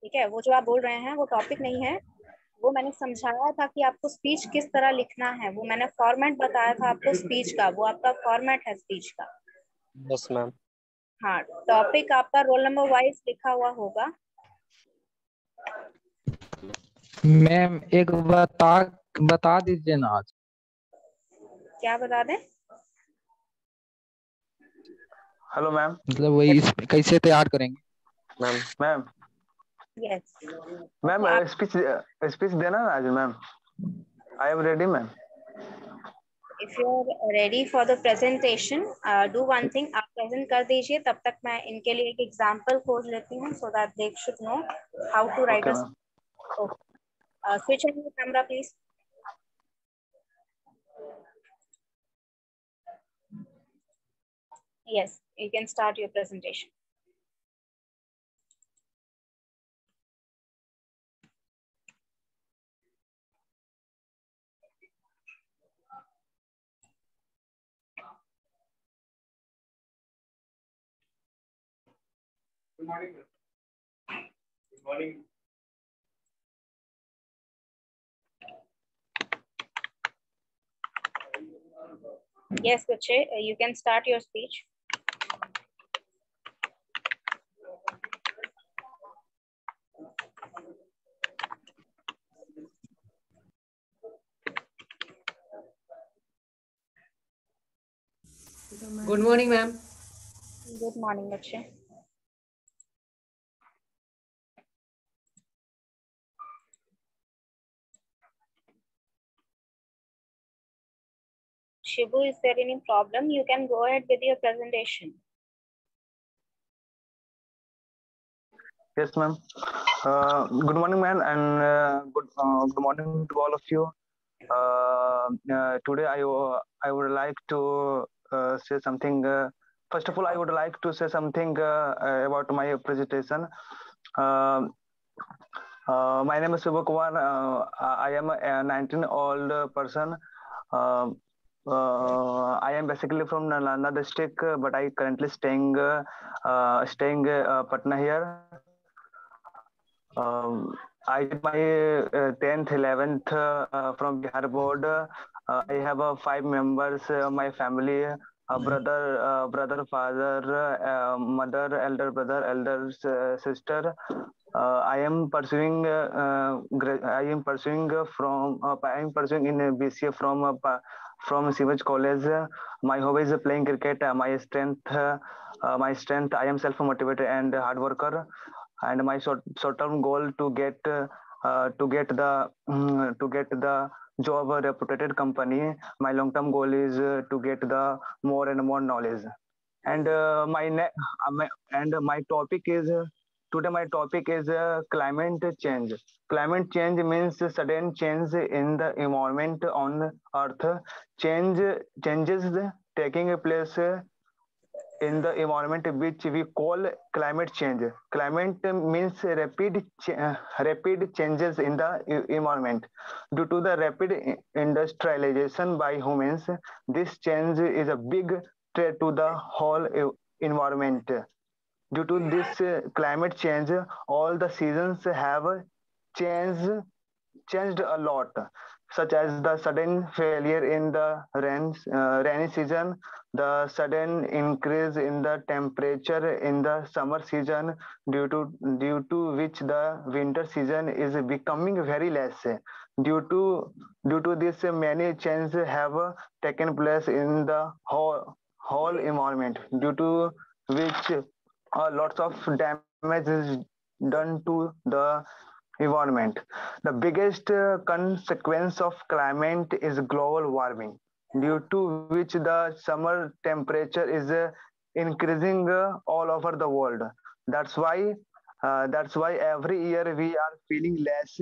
ठीक है, वो जो आप बोल रहे हैं वो टॉपिक नहीं है। वो मैंने समझाया था कि आपको स्पीच किस तरह लिखना है, वो मैंने फॉर्मेट बताया था आपको स्पीच का, वो आपका फॉर्मेट है स्पीच का। Yes ma'am. हाँ, टॉपिक आपका रोल नंबर वाइज लिखा हुआ होगा। मैम एक बता दीजिए ना आज। क्या बता दें? Hello ma'am. मतलब वही कैसे तैयार करेंगे? मैम मैम यस मैम तो आप स्पीच स्पीच देना ना आज ma'am. I am ready ma'am. If you are ready for the presentation, do one thing, आप प्रेजेंट कर दीजिए, तब तक मैं इनके लिए एक एग्जांपल खोज लेती हूँ so that they should know how to write okay uh. Ma'am. Switch on your camera please. Yes, you can start your presentation. Good morning. Good morning. Yes, Kuche, you can start your speech. Good morning, ma'am. Good morning, Kuche. Shibu, is there any problem? You can go ahead with your presentation. Yes ma'am. Good morning ma'am, and good morning to all of you. Today I would like to say something. First of all, I would like to say something about my presentation. Uh, my name is Subha Kumar. I am a 19-old person. Uh, I am basically from Nalanda district, but I currently staying Patna here. I did my 10th, 11th from Bihar board. I have 5 members, my family, brother, father, mother, elder brother, elder sister. I am pursuing. I am pursuing I am pursuing in BCA from Sivaj College. My hobby is playing cricket. My strength. I am self motivated and hard worker, and my short term goal to get the job a reputed company. My long term goal is to get the more and more knowledge. And my topic is today. My topic is climate change. Climate change means sudden change in the environment on Earth. Changes taking place in the environment, which we call climate change. Climate means rapid changes in the environment due to the rapid industrialization by humans. This change is a big threat to the whole environment. Due to this climate change, all the seasons have changed changed a lot, such as the sudden failure in the rainy season, the sudden increase in the temperature in the summer season, due to which the winter season is becoming very less. Due to due to this, many changes have taken place in the whole environment, due to which lots of damage is done to the environment. The biggest consequence of climate is global warming, due to which the summer temperature is increasing all over the world. That's why every year we are feeling less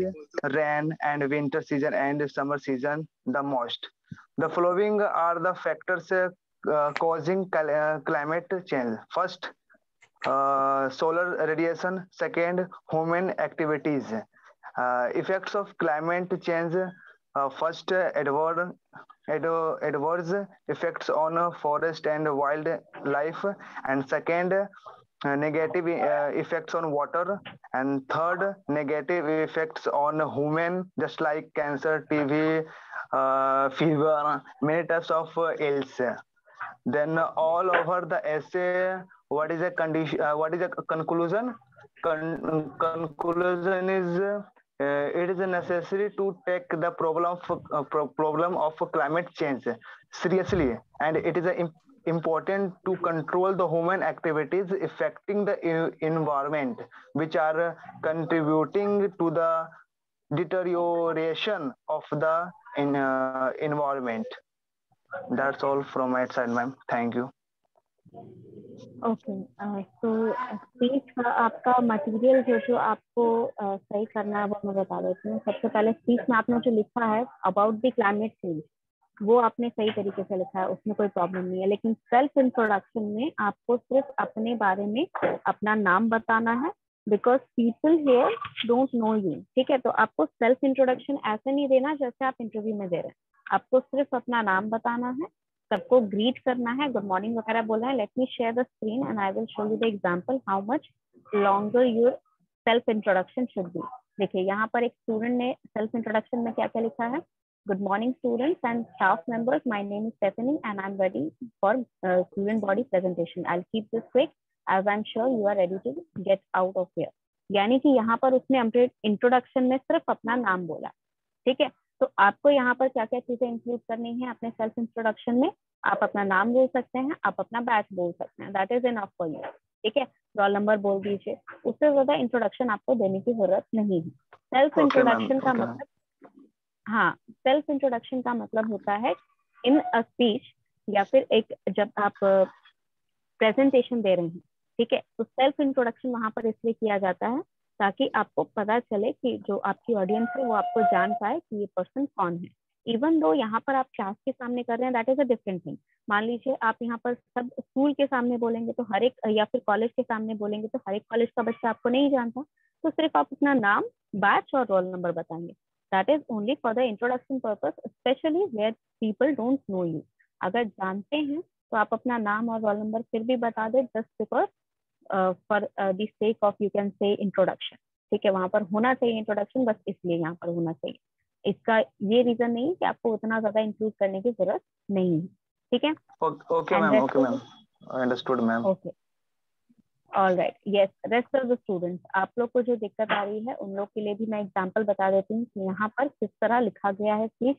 rain and winter season and summer season the most. The following are the factors causing climate change. First, solar radiation. Second, human activities. Effects of climate change. First, adverse effects on forest and wildlife. And second, negative effects on water, and third, negative effects on human, just like cancer, TB, fever, many types of ills. Then all over the essay, what is a condition? What is a conclusion? Conclusion is it is necessary to take the problem of climate change seriously, and it is important to control the human activities affecting the environment, which are contributing to the deterioration of the environment. That's all from my side, ma'am. Thank you. Okay, तो speech का आपका material जो आपको सही करना है वो मैं बता देती हूँ। सबसे पहले स्पीच में आपने जो लिखा है अबाउट द क्लाइमेट चेंज, वो आपने सही तरीके से लिखा है, उसमें कोई प्रॉब्लम नहीं है। लेकिन सेल्फ इंट्रोडक्शन में आपको सिर्फ अपने बारे में अपना नाम बताना है, because people here don't know you. ठीक है, तो आपको सेल्फ इंट्रोडक्शन ऐसे नहीं देना जैसे आप इंटरव्यू में दे रहे हैं। आपको सिर्फ अपना नाम बताना है, सबको ग्रीट करना है, गुड मॉर्निंग वगैरह बोलना है। Let me share the screen and I will show you the example how much longer your self introduction should be. देखिए यहाँ पर एक स्टूडेंट ने सेल्फ इंट्रोडक्शन में क्या क्या लिखा है। Good morning students and staff members, my name is Stephanie and I am ready for student body presentation. I will keep this quick as I am sure you are ready to get out of here. यानी कि यहाँ पर उसने अपने introduction में सिर्फ अपना नाम बोला। ठीक है, तो आपको यहाँ पर क्या क्या चीजें इंक्लूड करनी है अपने सेल्फ इंट्रोडक्शन में। आप अपना नाम बोल सकते हैं, आप अपना बैच बोल सकते हैं, that is enough for you. ठीक है, रोल नंबर बोल दीजिए, उससे ज्यादा इंट्रोडक्शन आपको देने की जरूरत नहीं है। सेल्फ इंट्रोडक्शन का मतलब, हाँ, सेल्फ इंट्रोडक्शन का मतलब होता है इन अ स्पीच या फिर एक जब आप प्रेजेंटेशन दे रहे हैं। ठीक है, तो सेल्फ इंट्रोडक्शन वहां पर इसलिए किया जाता है ताकि आपको पता चले कि जो आपकी ऑडियंस है वो आपको जान पाए कि ये पर्सन कौन है। इवन दो यहाँ पर आप क्लास के सामने कर रहे हैं, that is a different thing. मान लीजिए आप यहाँ पर सब स्कूल के सामने बोलेंगे तो हर एक, या फिर कॉलेज के सामने बोलेंगे तो हर एक कॉलेज का बच्चा आपको नहीं जानता, तो सिर्फ आप अपना नाम, बैच और रोल नंबर बताएंगे। That is only for the introduction purpose, specially where people don't know you. अगर जानते हैं तो आप अपना नाम और रोल नंबर फिर भी बता दे, just because for the sake of you can say introduction. ठीक है, वहां पर होना चाहिए इंट्रोडक्शन, बस इसलिए यहाँ पर होना चाहिए। इसका ये रीजन नहीं कि आपको उतना ज्यादा इंक्लूड करने की जरूरत नहीं है। ठीक है, okay ma'am, okay ma'am, I understood ma'am. Okay, alright, yes, rest of the students, आप लोग को जो दिक्कत आ रही है उन लोग के लिए भी मैं एग्जांपल बता देती हूँ कि यहाँ पर किस तरह लिखा गया है। Please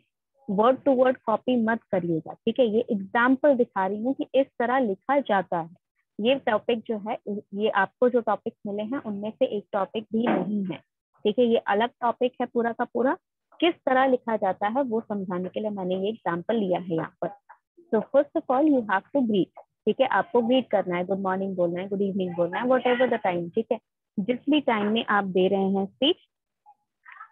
word to word copy मत करिएगा। ठीक है, ये एग्जाम्पल दिखा रही हूँ कि इस तरह लिखा जाता है। ये टॉपिक जो है, ये आपको जो टॉपिक मिले हैं उनमें से एक टॉपिक भी नहीं है। ठीक है, ये अलग टॉपिक है पूरा का पूरा। किस तरह लिखा जाता है वो समझाने के लिए मैंने ये एग्जाम्पल लिया है यहाँ पर। तो first of all you have to greet. ठीक है, आपको ग्रीट करना है, गुड मॉर्निंग बोलना है, गुड इवनिंग बोलना है, वट एवर द टाइम। ठीक है, जिस भी टाइम में आप दे रहे हैं स्पीच,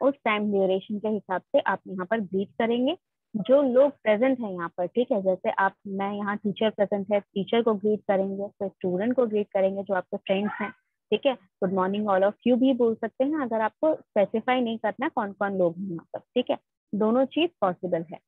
उस टाइम ड्यूरेशन के हिसाब से आप यहाँ पर ग्रीट करेंगे जो लोग प्रेजेंट है यहाँ पर। ठीक है, जैसे आप, मैं यहाँ टीचर प्रेजेंट है, टीचर को ग्रीट करेंगे, तो स्टूडेंट को ग्रीट करेंगे जो आपके फ्रेंड्स हैं। ठीक है, good morning all of you भी बोल सकते हैं अगर आपको स्पेसिफाई नहीं करना कौन कौन लोग हैं यहाँ पर। ठीक है, दोनों चीज पॉसिबल है।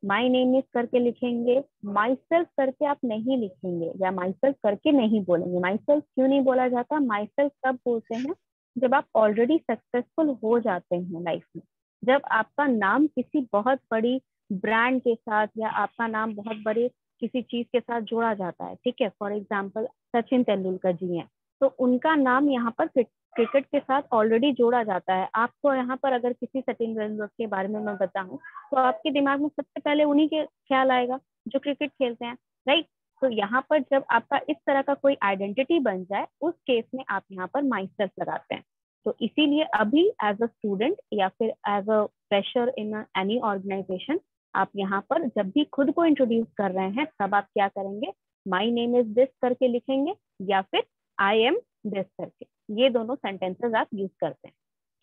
माई नेम इज करके लिखेंगे, माई सेल्फ करके आप नहीं लिखेंगे, या माई सेल्फ करके नहीं बोलेंगे। माई सेल्फ क्यों नहीं बोला जाता? माई सेल्फ तब बोलते हैं जब आप ऑलरेडी सक्सेसफुल हो जाते हैं लाइफ में, जब आपका नाम किसी बहुत बड़ी ब्रांड के साथ या आपका नाम बहुत बड़े किसी चीज के साथ जोड़ा जाता है। ठीक है, फॉर एग्जाम्पल सचिन तेंदुलकर जी हैं, तो उनका नाम यहाँ पर क्रिकेट के साथ ऑलरेडी जोड़ा जाता है। आपको यहाँ पर अगर किसी सचिन तेंदुलकर के बारे में मैं बताऊं तो आपके दिमाग में सबसे पहले उन्हीं के ख्याल आएगा जो क्रिकेट खेलते हैं, राइट। तो यहाँ पर जब आपका इस तरह का कोई आइडेंटिटी बन जाए, उस केस में आप यहाँ पर माई सेल्फ लगाते हैं। तो इसीलिए अभी एज अ स्टूडेंट या फिर as a fresher in any organisation, आप यहाँ पर जब भी खुद को इंट्रोड्यूस कर रहे हैं तब आप क्या करेंगे, माई नेम इज दिस करके लिखेंगे या फिर आई एम दिस करके, ये दोनों सेंटेंसेस आप यूज करते हैं।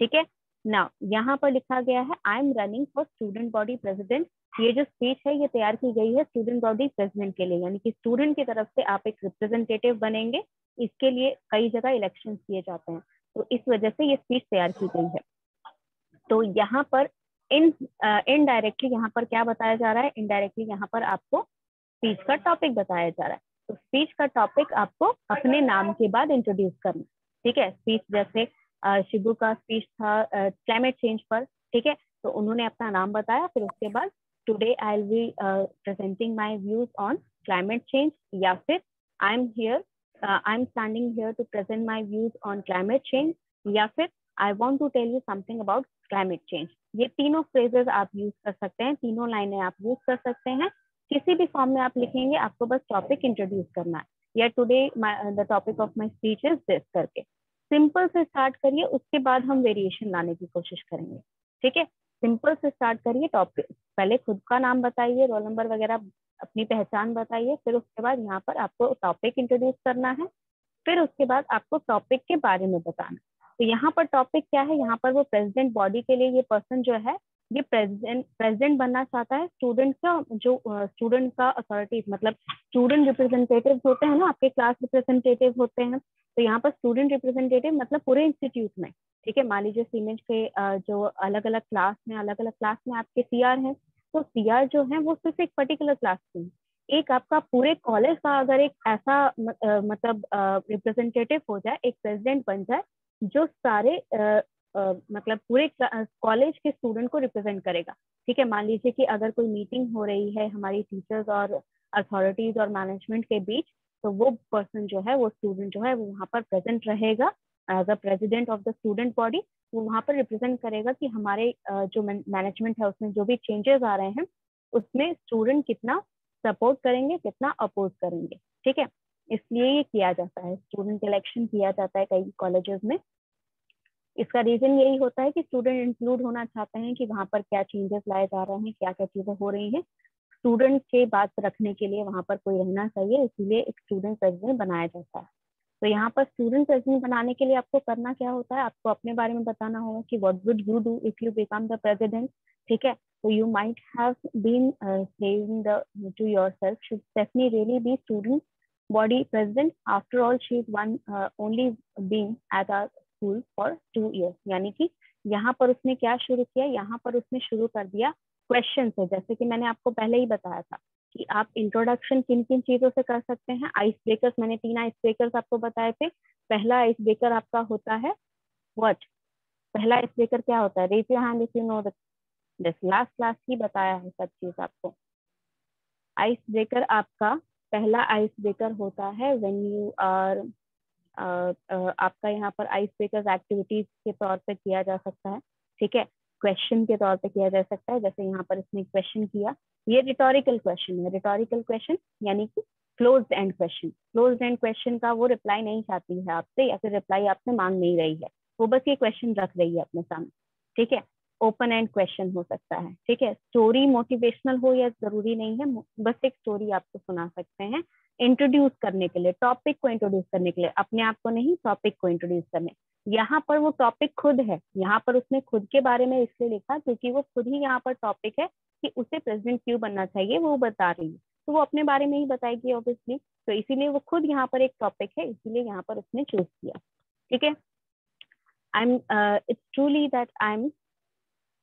ठीक है, नाउ यहाँ पर लिखा गया है I am running for student body president. ये जो स्पीच है ये तैयार की गई है स्टूडेंट बॉडी प्रेसिडेंट के लिए, यानी कि स्टूडेंट की तरफ से आप एक रिप्रेजेंटेटिव बनेंगे। इसके लिए कई जगह इलेक्शन किए जाते हैं, तो इस वजह से ये स्पीच तैयार की गई है। तो यहाँ पर इनडायरेक्टली यहाँ पर क्या बताया जा रहा है, इनडायरेक्टली यहाँ पर आपको स्पीच का टॉपिक बताया जा रहा है। तो स्पीच का टॉपिक आपको अपने नाम के बाद इंट्रोड्यूस करना, ठीक है। स्पीच जैसे शिबू का स्पीच था क्लाइमेट चेंज पर, ठीक है। तो उन्होंने अपना नाम बताया, फिर उसके बाद today I will be presenting my views on climate change, या फिर I am standing here to present my views on climate change, या फिर I want to tell you something about climate change. ये तीनों फ्रेजेस आप use कर सकते हैं, तीनों लाइनें आप यूज कर सकते हैं। किसी भी फॉर्म में आप लिखेंगे, आपको बस टॉपिक इंट्रोड्यूस करना है, या today the topic of my speech is this करके सिंपल से स्टार्ट करिए, उसके बाद हम वेरिएशन लाने की कोशिश करेंगे, ठीक है। सिंपल से स्टार्ट करिए, टॉपिक पहले खुद का नाम बताइए, रोल नंबर वगैरह, अपनी पहचान बताइए, फिर उसके बाद यहाँ पर आपको टॉपिक इंट्रोड्यूस करना है, फिर उसके बाद आपको टॉपिक के बारे में बताना। तो यहाँ पर टॉपिक क्या है, यहाँ पर वो प्रेसिडेंट बॉडी के लिए ये पर्सन जो है ये प्रेसिडेंट बनना चाहता है। स्टूडेंट का जो स्टूडेंट का अथॉरिटी, मतलब स्टूडेंट रिप्रेजेंटेटिव होते हैं ना, आपके क्लास रिप्रेजेंटेटिव होते हैं, तो यहाँ पर स्टूडेंट रिप्रेजेंटेटिव मतलब पूरे इंस्टीट्यूट में, ठीक है। मान लीजिए सीमेंट के जो अलग अलग क्लास में आपके सीआर हैं, तो सीआर जो है वो सिर्फ एक पर्टिकुलर क्लास के हैं। एक आपका पूरे कॉलेज का अगर एक ऐसा मतलब रिप्रेजेंटेटिव हो जाए, एक प्रेसिडेंट बन जाए जो सारे मतलब पूरे कॉलेज के स्टूडेंट को रिप्रेजेंट करेगा, ठीक है। मान लीजिए कि अगर कोई मीटिंग हो रही है हमारी टीचर्स और अथॉरिटीज और मैनेजमेंट के बीच, तो वो पर्सन जो है, वो स्टूडेंट जो है, वो वहाँ पर प्रेजेंट रहेगा as a president of the student body. वो वहाँ पर रिप्रेजेंट करेगा कि हमारे जो मैनेजमेंट है उसमें जो भी चेंजेस आ रहे हैं उसमें स्टूडेंट कितना सपोर्ट करेंगे, कितना अपोज करेंगे, ठीक है। इसलिए ये किया जाता है, स्टूडेंट इलेक्शन किया जाता है कई कॉलेजेस में। इसका रीजन यही होता है कि स्टूडेंट इंक्लूड होना चाहते हैं कि वहाँ पर क्या चेंजेस लाए जा रहे हैं, क्या क्या चीजें हो रही हैं, स्टूडेंट के बात रखने के लिए वहाँ पर कोई रहना चाहिए, इसीलिए एक स्टूडेंट प्रेसिडेंट बनाया जाता है। तो यहाँ पर स्टूडेंट प्रेसिडेंट बनाने के लिए आपको करना क्या होता है, आपको अपने बारे में बताना होगा कि what would you do if you become the president, ठीक है। So you might have been saying to yourself, should Stephanie really be student body president? After all, she's only been at our school for 2 years. यानी कि यहाँ पर उसने क्या शुरू किया, यहाँ पर उसने शुरू कर दिया क्वेश्चन से। जैसे कि मैंने आपको पहले ही बताया था कि आप इंट्रोडक्शन किन किन चीजों से कर सकते हैं। आइस ब्रेकर्स, मैंने 3 आइस ब्रेकर्स आपको बताए थे। पहला आइस ब्रेकर आपका होता है व्हाट, पहला आइस ब्रेकर क्या होता है, raise your hand if you know the this. Last class ही बताया है सब चीज आपको। आइस ब्रेकर आपका पहला आइस ब्रेकर होता है व्हेन यू आर आपका यहाँ पर आइस ब्रेकर्स एक्टिविटीज के तौर पे किया जा सकता है, ठीक है। क्वेश्चन के तौर पे किया जा सकता है, जैसे यहाँ पर इसने क्वेश्चन किया, ये रिटोरिकल क्वेश्चन है। रिटोरिकल क्वेश्चन यानी कि closed end question. Closed end question का वो रिप्लाई नहीं चाहती है आपसे, या फिर रिप्लाई आपसे मांग नहीं रही है, वो बस ये क्वेश्चन रख रही है अपने सामने, ठीक है। ओपन एंड क्वेश्चन हो सकता है, ठीक है। स्टोरी मोटिवेशनल हो या जरूरी नहीं है, बस एक स्टोरी आपको सुना सकते हैं इंट्रोड्यूस करने के लिए, टॉपिक को इंट्रोड्यूस करने के लिए, अपने आप को नहीं, टॉपिक को इंट्रोड्यूस करने। यहाँ पर वो टॉपिक खुद है, यहाँ पर उसने खुद के बारे में इसलिए लिखा क्योंकि वो खुद ही यहाँ पर टॉपिक है कि उसे प्रेसिडेंट क्यों बनना चाहिए, वो बता रही है, तो वो अपने बारे में ही बताएगी ऑब्वियसली। तो इसीलिए वो खुद यहाँ पर एक टॉपिक है, इसीलिए यहाँ पर उसने चूज किया, ठीक है। It's truly that I am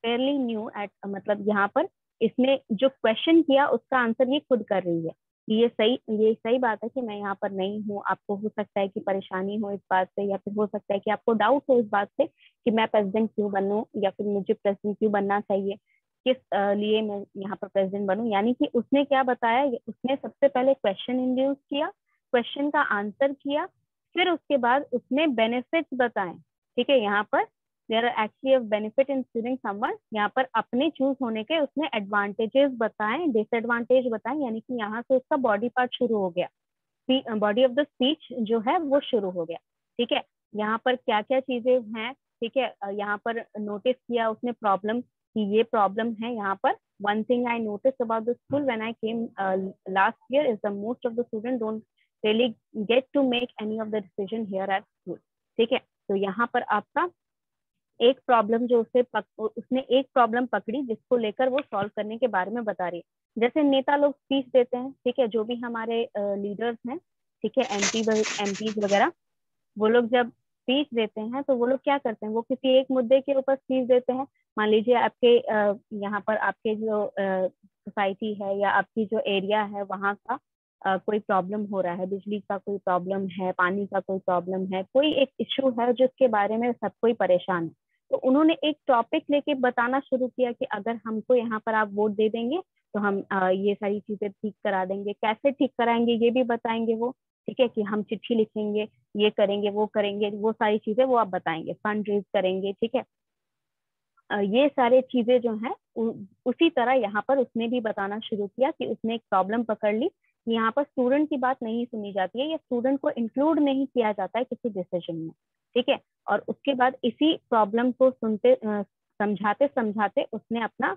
fairly new at, मतलब यहाँ पर इसने जो क्वेश्चन किया उसका आंसर ये खुद कर रही है। ये सही बात है कि मैं यहाँ पर नहीं हूँ। आपको हो सकता है कि परेशानी हो इस बात से, या फिर हो सकता है कि आपको डाउट हो इस बात से कि मैं प्रेसिडेंट क्यों बनूं, या फिर मुझे प्रेसिडेंट क्यों बनना चाहिए, किस लिए मैं यहाँ पर प्रेसिडेंट बनूं। यानी कि उसने क्या बताया, उसने सबसे पहले क्वेश्चन इंट्रोड्यूस किया, क्वेश्चन का आंसर किया, फिर उसके बाद उसने बेनिफिट्स बताए, ठीक है। यहाँ पर there are actually of benefit in choosing someone, यहाँ पर अपने चूज होने के उसने एडवांटेजेस बताए, डिसएडवांटेज बताए, यानी कि यहाँ से उसका बॉडी पार्ट शुरू हो गया, बॉडी ऑफ द स्पीच जो है वो शुरू हो गया, ठीक है। यहाँ पर क्या क्या चीजें हैं, ठीक है। यहाँ पर नोटिस किया उसने प्रॉब्लम कि ये प्रॉब्लम है यहाँ पर। One thing I notice about the school when I came last year is the most of the student don't really get to make any of the decision here at school, ठीक है। तो यहाँ पर आपका एक प्रॉब्लम जो उसने एक प्रॉब्लम पकड़ी जिसको लेकर वो सॉल्व करने के बारे में बता रही है। जैसे नेता लोग स्पीच देते हैं, ठीक है, जो भी हमारे लीडर्स हैं, ठीक है, एमपीज वगैरह, वो लोग जब स्पीच देते हैं तो वो लोग क्या करते हैं, वो किसी एक मुद्दे के ऊपर स्पीच देते हैं। मान लीजिए आपके यहाँ पर आपके जो सोसाइटी है या आपकी जो एरिया है वहाँ का कोई प्रॉब्लम हो रहा है, बिजली का कोई प्रॉब्लम है, पानी का कोई प्रॉब्लम है, कोई एक इश्यू है जिसके बारे में सब कोई परेशान है, तो उन्होंने एक टॉपिक लेके बताना शुरू किया कि अगर हमको यहाँ पर आप वोट दे देंगे तो हम ये सारी चीजें ठीक करा देंगे। कैसे ठीक कराएंगे ये भी बताएंगे वो, ठीक है, कि हम चिट्ठी लिखेंगे, ये करेंगे, वो सारी चीजें वो आप बताएंगे, फंड रेज करेंगे, ठीक है। ये सारे चीजें जो है उसी तरह यहाँ पर उसने भी बताना शुरू किया कि उसने एक प्रॉब्लम पकड़ ली कि यहाँ पर स्टूडेंट की बात नहीं सुनी जाती है या स्टूडेंट को इंक्लूड नहीं किया जाता है किसी डिसीजन में, ठीक है। और उसके बाद इसी प्रॉब्लम को सुनते समझाते समझाते उसने अपना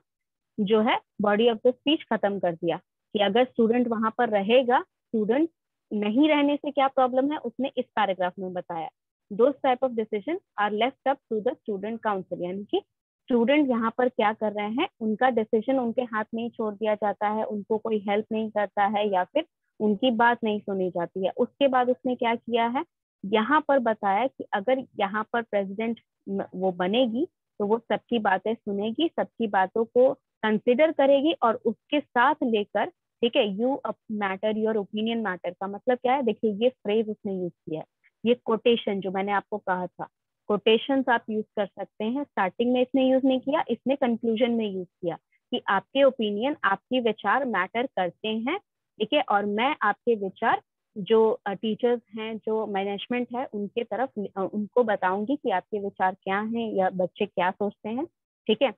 जो है बॉडी ऑफ द स्पीच खत्म कर दिया कि अगर स्टूडेंट वहां पर रहेगा, स्टूडेंट नहीं रहने से क्या प्रॉब्लम है उसने इस पैराग्राफ में बताया। Those type of decision are left up to the student council, यानी कि स्टूडेंट यहाँ पर क्या कर रहे हैं उनका डिसीजन उनके हाथ में ही छोड़ दिया जाता है, उनको कोई हेल्प नहीं करता है या फिर उनकी बात नहीं सुनी जाती है। उसके बाद उसने क्या किया है, यहाँ पर बताया कि अगर यहाँ पर प्रेसिडेंट वो बनेगी तो वो सबकी बातें सुनेगी, सबकी बातों को कंसिडर करेगी और उसके साथ लेकर, ठीक है, you matter your opinion matter का मतलब क्या है, देखिए ये फ्रेज उसने यूज किया है, ये कोटेशन जो मैंने आपको कहा था, कोटेशंस आप यूज कर सकते हैं। स्टार्टिंग में इसने यूज नहीं किया, इसने कंक्लूजन में यूज किया कि आपके ओपिनियन, आपके विचार मैटर करते हैं, ठीक है, और मैं आपके विचार जो टीचर्स हैं, जो मैनेजमेंट है, उनके तरफ उनको बताऊंगी कि आपके विचार क्या हैं या बच्चे क्या सोचते हैं, ठीक है।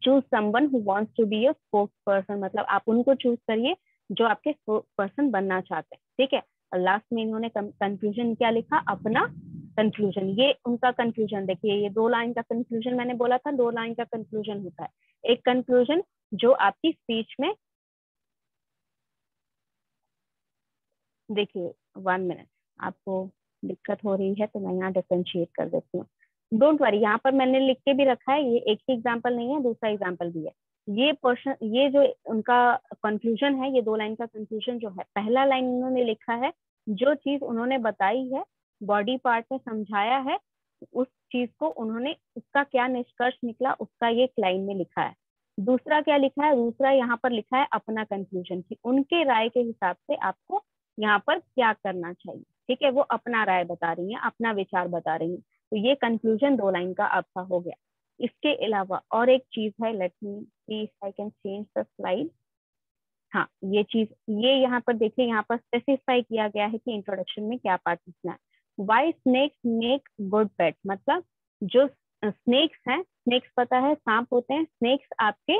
Choose someone who wants to be a spokesperson, मतलब आप उनको चूज करिए जो आपके स्पोक्स पर्सन बनना चाहते हैं, ठीक है। और लास्ट में इन्होंने कंक्लूजन क्या लिखा, अपना कंक्लूजन। ये उनका कंक्लूजन देखिए, ये 2 लाइन का कंक्लूजन मैंने बोला था, 2 लाइन का कंक्लूजन होता है। एक कंक्लूजन जो आपकी स्पीच में, देखिए 1 मिनट, आपको दिक्कत हो रही है तो मैं यहाँ डिफरेंशिएट कर देती हूँ, डोंट वरी। यहाँ पर मैंने लिख के भी रखा है, ये एक ही एग्जाम्पल नहीं है, दूसरा एग्जाम्पल भी है। ये पोर्शन, ये जो उनका कंक्लूजन है, ये 2 लाइन का कंक्लूजन जो है, पहला लाइन उन्होंने लिखा है जो चीज उन्होंने बताई है, बॉडी पार्ट में समझाया है, उस चीज को उन्होंने, उसका क्या निष्कर्ष निकला उसका ये लाइन में लिखा है। दूसरा क्या लिखा है, दूसरा यहाँ पर लिखा है अपना कंक्लूजन, कि उनके राय के हिसाब से आपको यहाँ पर क्या करना चाहिए, ठीक है। वो अपना राय बता रही है, अपना विचार बता रही है। तो ये कंक्लूजन 2 लाइन का आपका हो गया। इसके अलावा और एक चीज है, let me see if I can change the slide. हाँ, ये चीज, ये यहाँ पर देखिए, यहाँ पर स्पेसिफाई किया गया है कि इंट्रोडक्शन में क्या पार्ट लिखना है। वाई स्नेक्स मेक गुड पेट, मतलब जो स्नेक्स हैं, स्नेक्स पता है सांप होते हैं, स्नेक्स आपके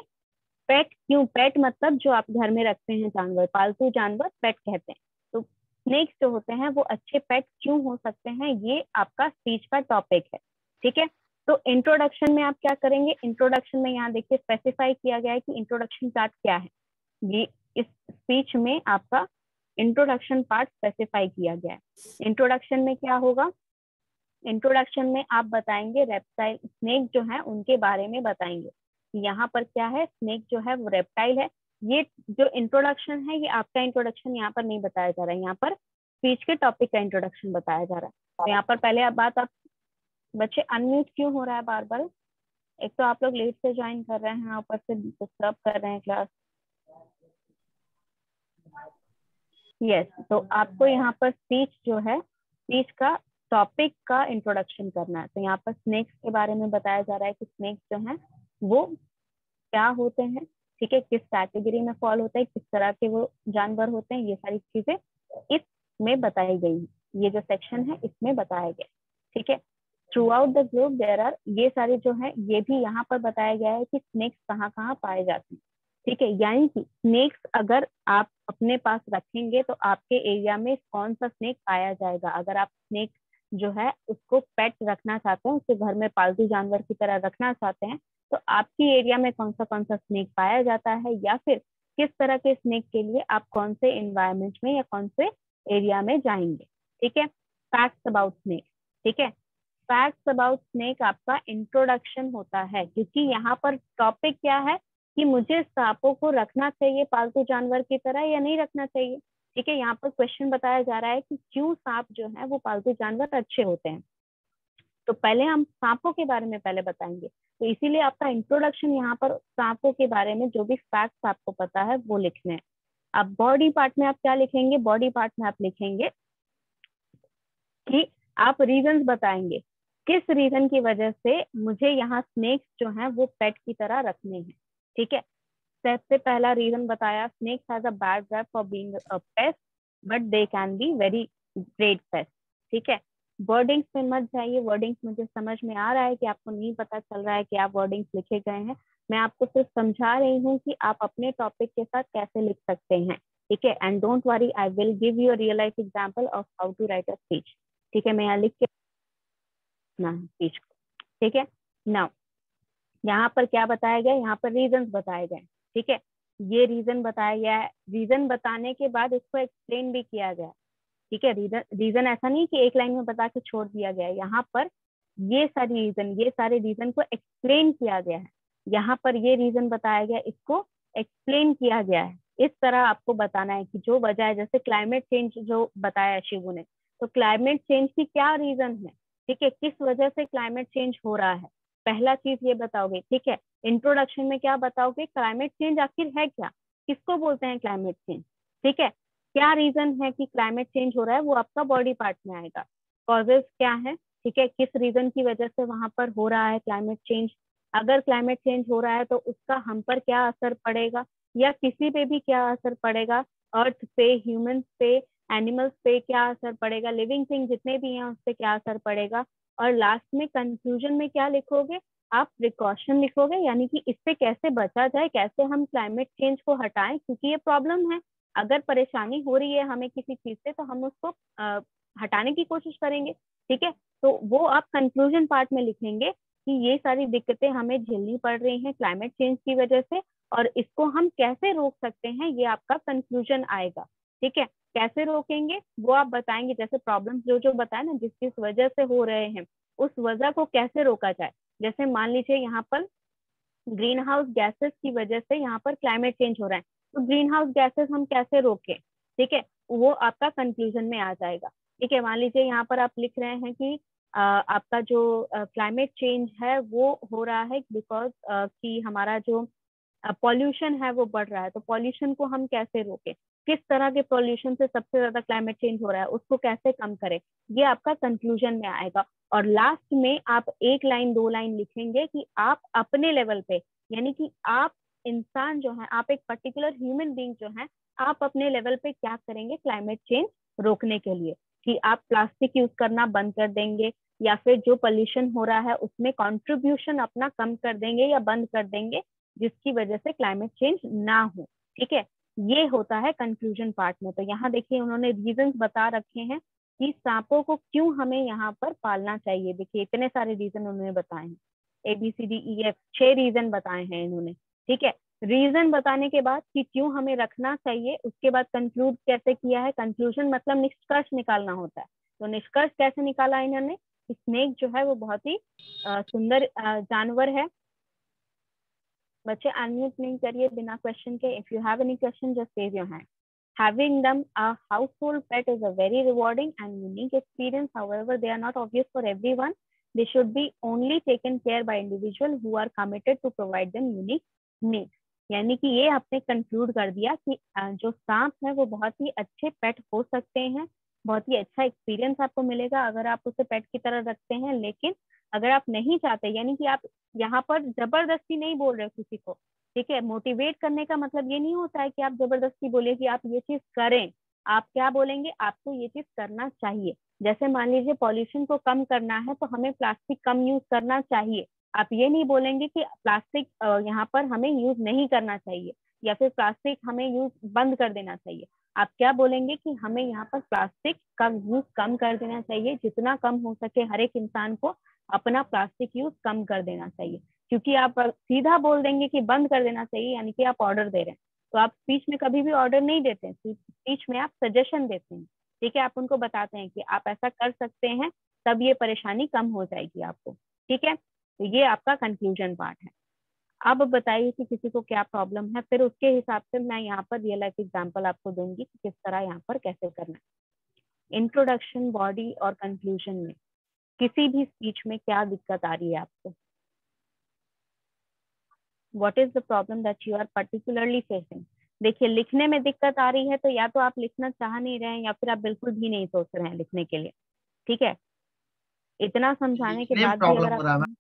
पेट क्यों, पेट मतलब जो आप घर में रखते हैं जानवर, पालतू जानवर पेट कहते हैं। तो स्नेक्स जो होते हैं वो अच्छे पेट क्यों हो सकते हैं, ये आपका स्पीच का टॉपिक है, ठीक है। तो इंट्रोडक्शन में आप क्या करेंगे, इंट्रोडक्शन में यहाँ देखिए स्पेसिफाई किया गया है कि इंट्रोडक्शन पार्ट क्या है। ये इस स्पीच में आपका इंट्रोडक्शन पार्ट स्पेसिफाई किया गया है। इंट्रोडक्शन में क्या होगा, इंट्रोडक्शन में आप बताएंगे रेप्टाइल, स्नेक जो है उनके बारे में बताएंगे। यहाँ पर क्या है, स्नेक जो है वो रेप्टाइल है। ये जो इंट्रोडक्शन है, ये आपका इंट्रोडक्शन यहाँ पर नहीं बताया जा रहा है, यहाँ पर स्पीच के टॉपिक का इंट्रोडक्शन बताया जा रहा है। तो यहाँ पर पहले आप बच्चे अनम्यूट क्यों हो रहा है बार बार, एक तो आप लोग लेट से ज्वाइन कर रहे हैं, ऊपर से डिस्टर्ब कर रहे हैं क्लास। यस, तो आपको यहाँ पर स्पीच जो है, स्पीच का टॉपिक का इंट्रोडक्शन करना है। तो यहाँ पर स्नेक्स के बारे में बताया जा रहा है कि स्नेक्स जो है वो क्या होते हैं, ठीक है, किस कैटेगरी में फॉल होता है, किस तरह के वो जानवर होते हैं, ये सारी चीजें इसमें बताई गई है। ये जो सेक्शन है इसमें बताया गया, ठीक है। Throughout the globe there are, ये सारे जो है ये भी यहाँ पर बताया गया है कि स्नेक्स कहाँ कहाँ पाए जाते हैं, ठीक है। यानी कि स्नेक्स अगर आप अपने पास रखेंगे तो आपके एरिया में कौन सा स्नेक पाया जाएगा। अगर आप स्नेक जो है उसको पेट रखना चाहते हैं, उसके घर में पालतू जानवर की तरह रखना चाहते हैं, तो आपकी एरिया में कौन सा स्नेक पाया जाता है, या फिर किस तरह के स्नेक के लिए आप कौन से एनवायरमेंट में या कौन से एरिया में जाएंगे, ठीक है। फैक्ट्स अबाउट स्नेक, ठीक है। फैक्ट्स अबाउट स्नेक आपका इंट्रोडक्शन होता है, क्योंकि यहाँ पर टॉपिक क्या है कि मुझे सांपों को रखना चाहिए पालतू जानवर की तरह या नहीं रखना चाहिए, ठीक है। यहाँ पर क्वेश्चन बताया जा रहा है कि क्यों सांप जो है वो पालतू जानवर अच्छे होते हैं। तो पहले हम सांपों के बारे में पहले बताएंगे, तो इसीलिए आपका इंट्रोडक्शन यहाँ पर सांपों के बारे में जो भी फैक्ट्स आपको पता है वो लिखने हैं। अब बॉडी पार्ट में आप क्या लिखेंगे, बॉडी पार्ट में आप लिखेंगे कि आप रीजंस बताएंगे किस रीजन की वजह से मुझे यहाँ स्नेक्स जो हैं वो पेट की तरह रखने हैं। ठीक है, सबसे पहला रीजन बताया, snakes has a bad rap for being a pest but they can be very great pest. ठीक है, वर्डिंग्स में मत जाइए, वर्डिंग्स मुझे समझ में आ रहा है कि आपको नहीं पता चल रहा है कि आप वर्डिंग्स लिखे गए हैं, मैं आपको सिर्फ समझा रही हूँ कि आप अपने टॉपिक के साथ कैसे लिख सकते हैं। ठीक है, and don't worry, I will give you a real life example of how to write a speech. ठीक है, मैं यहाँ लिख के स्पीच को। ठीक है, नाउ यहाँ पर क्या बताया गया, यहाँ पर रीजंस बताए गए। ठीक है, ये रीजन बताया गया है, रीजन बताने के बाद इसको एक्सप्लेन भी किया गया। ठीक है, रीजन ऐसा नहीं कि एक लाइन में बता के छोड़ दिया गया है, यहाँ पर ये सारे रीजन को एक्सप्लेन किया गया है। यहाँ पर ये रीजन बताया गया, इसको एक्सप्लेन किया गया है। इस तरह आपको बताना है कि जो वजह है, जैसे क्लाइमेट चेंज जो बताया शिवू ने, तो क्लाइमेट चेंज की क्या रीजन है। ठीक है, किस वजह से क्लाइमेट चेंज हो रहा है, पहला चीज ये बताओगे। ठीक है, इंट्रोडक्शन में क्या बताओगे, क्लाइमेट चेंज आखिर है क्या, किसको बोलते हैं क्लाइमेट चेंज। ठीक है, क्या रीजन है कि क्लाइमेट चेंज हो रहा है, वो आपका बॉडी पार्ट में आएगा। कॉजेस क्या है, ठीक है, किस रीजन की वजह से वहां पर हो रहा है क्लाइमेट चेंज, अगर क्लाइमेट चेंज हो रहा है तो उसका हम पर क्या असर पड़ेगा, या किसी पे भी क्या असर पड़ेगा, अर्थ पे, ह्यूमंस पे, एनिमल्स पे क्या असर पड़ेगा, लिविंग थिंग जितने भी हैं उस पर क्या असर पड़ेगा, और लास्ट में कंक्लूजन में क्या लिखोगे, आप प्रिकॉशन लिखोगे, यानी कि इससे कैसे बचा जाए, कैसे हम क्लाइमेट चेंज को हटाएं, क्योंकि ये प्रॉब्लम है। अगर परेशानी हो रही है हमें किसी चीज से, तो हम उसको हटाने की कोशिश करेंगे। ठीक है, तो वो आप कंक्लूजन पार्ट में लिखेंगे कि ये सारी दिक्कतें हमें झेलनी पड़ रही हैं क्लाइमेट चेंज की वजह से, और इसको हम कैसे रोक सकते हैं, ये आपका कंक्लूजन आएगा। ठीक है, कैसे रोकेंगे वो आप बताएंगे, जैसे प्रॉब्लम जो जो बताए ना, जिस जिस वजह से हो रहे हैं उस वजह को कैसे रोका जाए। जैसे मान लीजिए यहाँ पर ग्रीन हाउस गैसेस की वजह से यहाँ पर क्लाइमेट चेंज हो रहा है, तो ग्रीन हाउस गैसेस हम कैसे रोकें। ठीक है, वो आपका कंक्लूजन में आ जाएगा। ठीक है, मान लीजिए यहाँ पर आप लिख रहे हैं कि आपका जो क्लाइमेट चेंज है वो हो रहा है बिकॉज कि हमारा जो पॉल्यूशन है वो बढ़ रहा है, तो पॉल्यूशन को हम कैसे रोकें, किस तरह के पॉल्यूशन से सबसे ज्यादा क्लाइमेट चेंज हो रहा है, उसको कैसे कम करें, ये आपका कंक्लूजन में आएगा। और लास्ट में आप एक लाइन दो लाइन लिखेंगे कि आप अपने लेवल पे, यानी कि आप इंसान जो है, आप एक पर्टिकुलर ह्यूमन बीइंग जो है, आप अपने लेवल पे क्या करेंगे क्लाइमेट चेंज रोकने के लिए, कि आप प्लास्टिक यूज करना बंद कर देंगे, या फिर जो पोल्यूशन हो रहा है उसमें कंट्रीब्यूशन अपना कम कर देंगे या बंद कर देंगे, जिसकी वजह से क्लाइमेट चेंज ना हो। ठीक है, ये होता है कंक्लूजन पार्ट में। तो यहाँ देखिए उन्होंने रीजंस बता रखे हैं कि सांपों को क्यों हमें यहाँ पर पालना चाहिए। देखिए इतने सारे रीजन उन्होंने बताए हैं, ABCDEF 6 रीजन बताए हैं इन्होंने। ठीक है, रीजन बताने के बाद कि क्यों हमें रखना चाहिए, उसके बाद कंक्लूड कैसे किया है, कंक्लूजन मतलब निष्कर्ष निकालना होता है। तो निष्कर्ष कैसे निकाला इन्होंने, स्नेक जो है वो बहुत ही सुंदर जानवर है। बच्चे अनम्यूट नहीं करिए बिना क्वेश्चन के। If you have any question just raise your hand. Having them a household pet is a very rewarding and unique experience. However, they are not obvious for everyone. They should be only taken care by individuals who are committed to provide them unique needs. यानी कि ये आपने conclude कर दिया कि जो सांप है वो बहुत ही अच्छे पेट हो सकते हैं, बहुत ही अच्छा एक्सपीरियंस आपको मिलेगा अगर आप उसे पेट की तरह रखते हैं। लेकिन अगर आप नहीं चाहते, यानी कि आप यहाँ पर जबरदस्ती नहीं बोल रहे किसी को, ठीक है, मोटिवेट करने का मतलब ये नहीं होता है कि आप जबरदस्ती बोलिए कि आप ये चीज करें। आप क्या बोलेंगे, आपको ये चीज करना चाहिए। जैसे मान लीजिए पॉल्यूशन को कम करना है तो हमें प्लास्टिक कम यूज करना चाहिए। आप ये नहीं बोलेंगे कि प्लास्टिक यहाँ पर हमें यूज नहीं करना चाहिए, या फिर प्लास्टिक हमें यूज बंद कर देना चाहिए। आप क्या बोलेंगे कि हमें यहाँ पर प्लास्टिक का यूज कम कर देना चाहिए, जितना कम हो सके हर एक इंसान को अपना प्लास्टिक यूज कम कर देना चाहिए। क्योंकि आप सीधा बोल देंगे कि बंद कर देना चाहिए, यानी कि आप ऑर्डर दे रहे हैं। तो आप स्पीच में कभी भी ऑर्डर नहीं देते हैं, स्पीच में आप सजेशन देते हैं। ठीक है, आप उनको बताते हैं कि आप ऐसा कर सकते हैं, तब ये परेशानी कम हो जाएगी आपको। ठीक है, तो ये आपका कंक्लूजन पार्ट है। अब बताइए कि किसी को क्या प्रॉब्लम है, फिर उसके हिसाब से मैं यहाँ पर रियल लाइफ एग्जाम्पल आपको दूंगी कि किस तरह यहाँ पर कैसे करना है। इंट्रोडक्शन, बॉडी और कंक्लूजन में किसी भी स्पीच में क्या दिक्कत आ रही है आपको? What is the problem that you are particularly facing? देखिए लिखने में दिक्कत आ रही है तो या तो आप लिखना चाह नहीं रहे हैं या फिर आप बिल्कुल भी नहीं सोच रहे हैं लिखने के लिए। ठीक है, इतना समझाने के लिखने में बाद भी अगर प्रॉब्लम हो आप रहा है।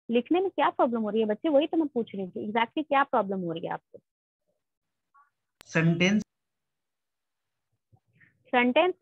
लिखने में क्या प्रॉब्लम हो रही है बच्चे, वही तो मैं पूछ रही थी, एग्जैक्टली क्या प्रॉब्लम हो रही है आपको। सेंटेंस सेंटेंस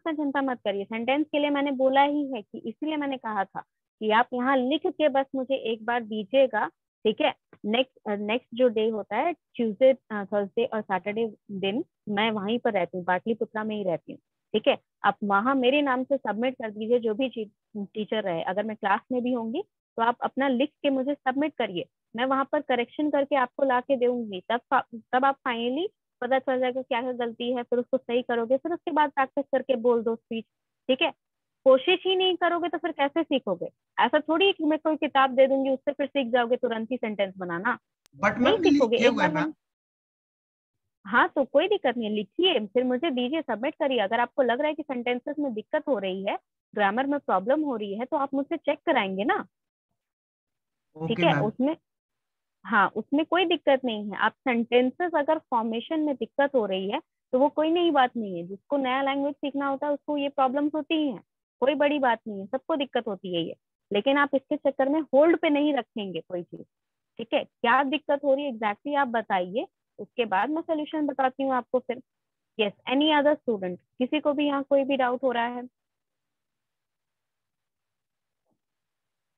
का चिंता मत करिए, सेंटेंस के लिए मैंने बोला ही है कि इसीलिए मैंने कहा था कि आप यहाँ लिख के बस मुझे एक बार दीजिएगा। ठीक है, नेक्स्ट जो डे होता है ट्यूसडे थर्सडे और सैटरडे दिन मैं वहीं पर रहती हूँ, पाटलिपुत्रा में ही रहती हूँ। ठीक है, आप वहाँ मेरे नाम से सबमिट कर दीजिए, जो भी टीचर रहे, अगर मैं क्लास में भी होंगी तो आप अपना लिख के मुझे सबमिट करिए, मैं वहां पर करेक्शन करके आपको ला के दूंगी, तब आप फाइनली पता चल जाएगा क्या क्या गलती है, फिर उसको सही करोगे, फिर उसके बाद प्रैक्टिस करके बोल दो स्पीच। ठीक है, कोशिश ही नहीं करोगे तो फिर कैसे सीखोगे। ऐसा थोड़ी है कि मैं कोई किताब दे दूंगी उससे फिर सीख जाओगे तुरंत ही सेंटेंस बनाना, बट नहीं मैम सीखोगे लिखे एक हुए बार मैम। हाँ तो कोई दिक्कत नहीं है, लिखिए फिर मुझे दीजिए, सबमिट करिए। अगर आपको लग रहा है कि सेंटेंसेस में दिक्कत हो रही है, ग्रामर में प्रॉब्लम हो रही है, तो आप मुझसे चेक कराएंगे ना। ठीक ओके है, मैम। उसमें हाँ उसमें कोई दिक्कत नहीं है। आप सेंटेंसेस अगर फॉर्मेशन में दिक्कत हो रही है तो वो कोई नई बात नहीं है, जिसको नया लैंग्वेज सीखना होता है उसको ये प्रॉब्लम्स होती ही हैं, कोई बड़ी बात नहीं है, सबको दिक्कत होती है ये। लेकिन आप इसके चक्कर में होल्ड पे नहीं रखेंगे कोई चीज। ठीक है, क्या दिक्कत हो रही है एग्जैक्टली आप बताइए, उसके बाद मैं सोल्यूशन बताती हूँ आपको फिर। यस, एनी अदर स्टूडेंट, किसी को भी यहाँ कोई भी डाउट हो रहा है,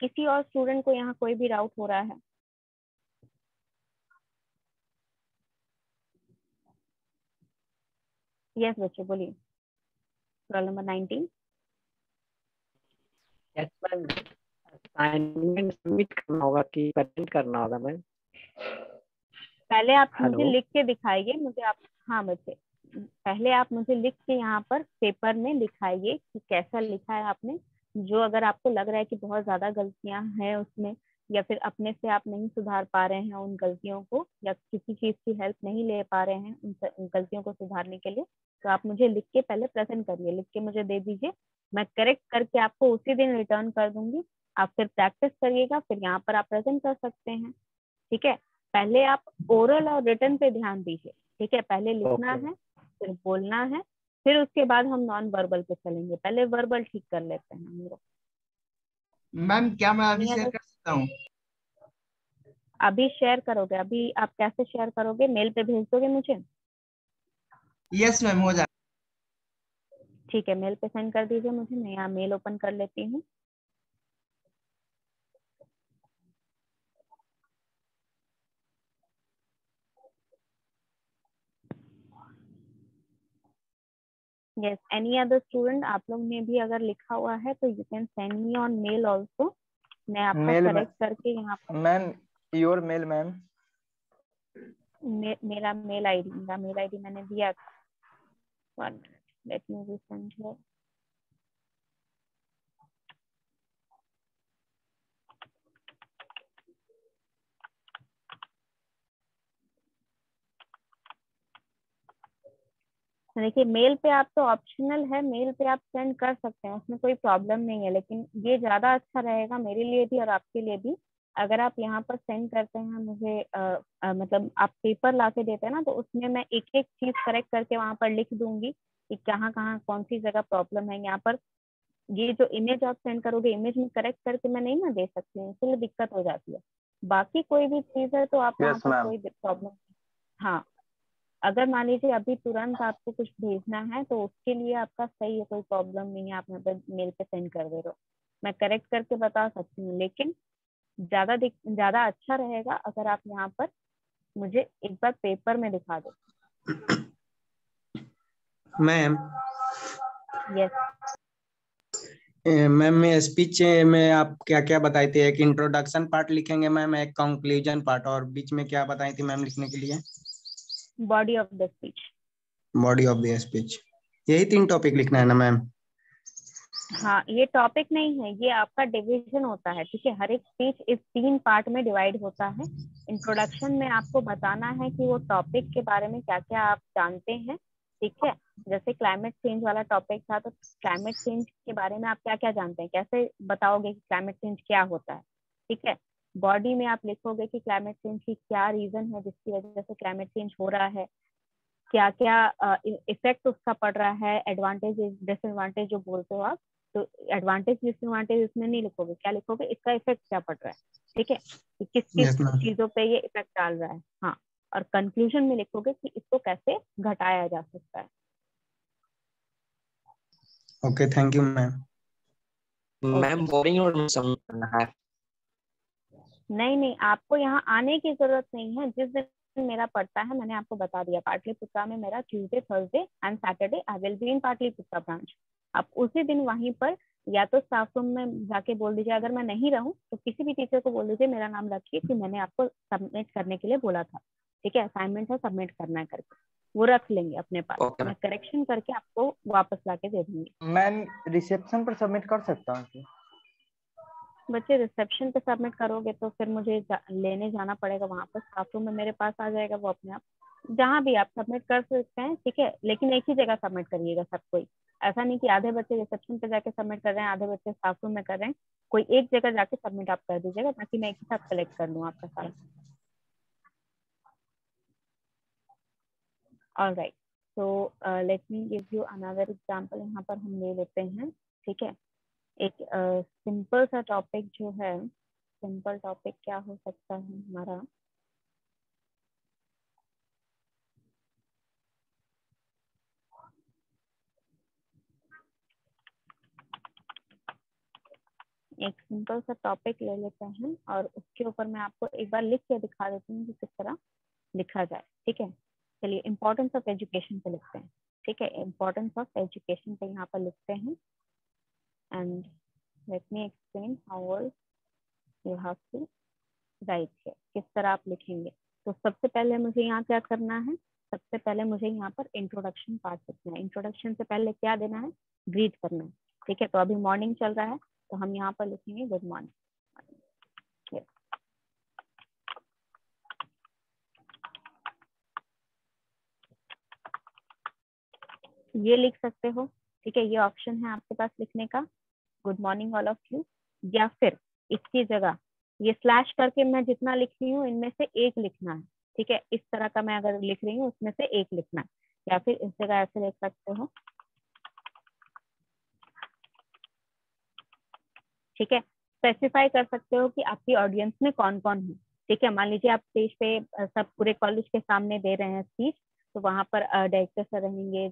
किसी और स्टूडेंट को यहाँ कोई भी डाउट हो रहा है। यस बच्चे बोलिए, roll number 19। Yes ma'am, assignment submit करना होगा कि प्रेजेंट करना होगा मैम? पहले आप मुझे हेलो। लिख के दिखाइए, मुझे आप, हाँ बच्चे पहले आप मुझे लिख के यहाँ पर पेपर में दिखाइए कि कैसा लिखा है आपने। जो अगर आपको लग रहा है कि बहुत ज्यादा गलतियां हैं उसमें, या फिर अपने से आप नहीं सुधार पा रहे हैं उन गलतियों को, या किसी चीज की हेल्प नहीं ले पा रहे हैं उन गलतियों को सुधारने के लिए, तो आप मुझे लिख के पहले प्रेजेंट करिए, लिख के मुझे दे दीजिए, मैं करेक्ट करके आपको उसी दिन रिटर्न कर दूंगी। आप फिर प्रैक्टिस करिएगा, फिर यहाँ पर आप प्रेजेंट कर सकते हैं। ठीक है, पहले आप ओरल और रिटन पे ध्यान दीजिए। ठीक है, पहले लिखना ओके। है, फिर बोलना है, फिर उसके बाद हम नॉन वर्बल पे चलेंगे, पहले वर्बल ठीक कर लेते हैं हम लोग। मैम क्या मैं अभी नहीं शेयर अगर कर सकता हूँ? अभी शेयर करोगे, अभी आप कैसे शेयर करोगे, मेल पे भेज दोगे मुझे? यस मैम, हो जाए। ठीक है, मेल पे सेंड कर दीजिए मुझे, मैं यहाँ मेल ओपन कर लेती हूँ। यस, एनी अदर स्टूडेंट, आप लोग ने भी अगर लिखा हुआ है तो you can send me on mail also, मैं आपका मेल करेक्ट करके यहाँ पर मैम, योर मेल मैम। मेरा मेल आईडी मैंने दिया था। One minute, let me resend here. देखिए मेल पे आप तो ऑप्शनल है, मेल पे आप सेंड कर सकते हैं, उसमें कोई प्रॉब्लम नहीं है, लेकिन ये ज्यादा अच्छा रहेगा मेरे लिए भी और आपके लिए भी, अगर आप यहाँ पर सेंड करते हैं मुझे मतलब आप पेपर ला के देते हैं ना, तो उसमें मैं एक एक चीज करेक्ट करके वहां पर लिख दूंगी कि कहाँ कहाँ कौन सी जगह प्रॉब्लम है। यहाँ पर ये जो इमेज आप सेंड करोगे, इमेज में करेक्ट करके मैं नहीं ना दे सकती हूँ, इसलिए दिक्कत हो जाती है। बाकी कोई भी चीज है तो आप वहाँ यस पर मैम। कोई प्रॉब्लम, हाँ अगर मान लीजिए अभी तुरंत आपको कुछ भेजना है तो उसके लिए आपका सही है, कोई प्रॉब्लम नहीं है, आप मेल पे सेंड कर दे रहे हो, मैं करेक्ट करके बता सकती हूँ। लेकिन ज्यादा अच्छा रहेगा अगर आप यहाँ पर मुझे एक बार पेपर में दिखा दो। मैम यस, मैम मैं स्पीच में आप क्या क्या बताई थी? एक इंट्रोडक्शन पार्ट लिखेंगे मैम, एक कंक्लूजन पार्ट, और बीच में क्या बताई थी मैम लिखने के लिए? Body of the speech. Body of the speech, यही 3 टॉपिक लिखना है ना मैम? हाँ ये टॉपिक नहीं है, ये आपका डिवीजन होता है। ठीक है, हर एक स्पीच इस 3 पार्ट में डिवाइड होता है। इंट्रोडक्शन में आपको बताना है कि वो टॉपिक के बारे में क्या क्या आप जानते हैं। ठीक है, जैसे क्लाइमेट चेंज वाला टॉपिक था, तो क्लाइमेट चेंज के बारे में आप क्या क्या जानते हैं, कैसे बताओगे कि क्लाइमेट चेंज क्या होता है। ठीक है, बॉडी में आप लिखोगे कि क्लाइमेट चेंज की क्या रीजन है जिसकी वजह से क्लाइमेट चेंज हो रहा है, क्या क्या इफेक्ट उसका पड़ रहा है, एडवांटेज डिसएडवांटेज जो बोलते हो आप, तो एडवांटेज डिसएडवांटेज इसमें नहीं लिखोगे, क्या लिखोगे, इसका इफेक्ट क्या पड़ रहा है, ठीक है, कि किस किस यस मैम। चीजों पे ये इफेक्ट डाल रहा है। हाँ, और कंक्लूजन में लिखोगे कि इसको कैसे घटाया जा सकता है। Okay, thank you ma'am. Ma'am boring note में सबमिट करना है? नहीं नहीं, आपको यहाँ आने की जरूरत नहीं है। जिस दिन मेरा पड़ता है, मैंने आपको बता दिया, पाटलिपुत्रा में मेरा Tuesday, Thursday and Saturday I will be in Pataliputra branch. आप उसी दिन वहीं पर या तो स्टाफ रूम में जाके बोल दीजिए, अगर मैं नहीं रहूँ तो किसी भी टीचर को बोल दीजिए मेरा नाम रखिए कि मैंने आपको सबमिट करने के लिए बोला था, ठीक है, असाइनमेंट है, सबमिट करना है करके, वो रख लेंगे अपने पास। ओके मैं करेक्शन करके आपको वापस लाके दे दूंगी। मैम रिसेप्शन पर सबमिट कर सकता हूँ क्या? बच्चे रिसेप्शन पे सबमिट करोगे तो फिर मुझे लेने जाना पड़ेगा वहां पर, स्टाफ रूम में मेरे पास आ जाएगा वो अपने आप। जहाँ भी आप सबमिट कर सकते हैं, ठीक है, लेकिन एक ही जगह सबमिट करिएगा सब कोई। ऐसा नहीं कि आधे बच्चे रिसेप्शन पे जाके सबमिट कर रहे हैं, आधे बच्चे स्टाफ रूम में कर रहे हैं। कोई एक जगह जाके सबमिट आप कर दीजिएगा ताकि मैं एक ही साथ कलेक्ट कर लूँ आपका सारा। Alright, so let me give you another example. यहाँ पर हम ले लेते हैं, ठीक है, एक सिंपल सा टॉपिक जो है, सिंपल टॉपिक क्या हो सकता है हमारा, एक सिंपल सा टॉपिक ले लेते हैं और उसके ऊपर मैं आपको एक बार लिख के दिखा देती हूँ कि किस तरह लिखा जाए, ठीक है। चलिए, इम्पोर्टेंस ऑफ एजुकेशन पे लिखते हैं, ठीक है, इम्पोर्टेंस ऑफ एजुकेशन पे यहाँ पर लिखते हैं। And let me explain how you have to write है, किस तरह आप लिखेंगे। तो सबसे पहले मुझे यहाँ क्या करना है, सबसे पहले मुझे यहाँ पर इंट्रोडक्शन पार्ट लिखना है। इंट्रोडक्शन से पहले क्या देना है, ग्रीट करना है, ठीक है। तो अभी मॉर्निंग चल रहा है तो हम यहाँ पर लिखेंगे गुड मॉर्निंग। ये लिख सकते हो, ठीक है, ये ऑप्शन है आपके पास लिखने का, good morning all of you. या फिर इसकी जगह ये स्लैश करके मैं जितना लिख रही हूँ इनमें से एक लिखना है, ठीक है, इस तरह का मैं अगर लिख रही हूँ उसमें से एक लिखना है। या फिर इस जगह ऐसे लिख सकते हो, ठीक है, स्पेसिफाई कर सकते हो कि आपकी ऑडियंस में कौन कौन है, ठीक है। मान लीजिए आप स्टेज पे सब पूरे कॉलेज के सामने दे रहे हैं स्पीच, तो वहां पर डायरेक्टर सर रहेंगे,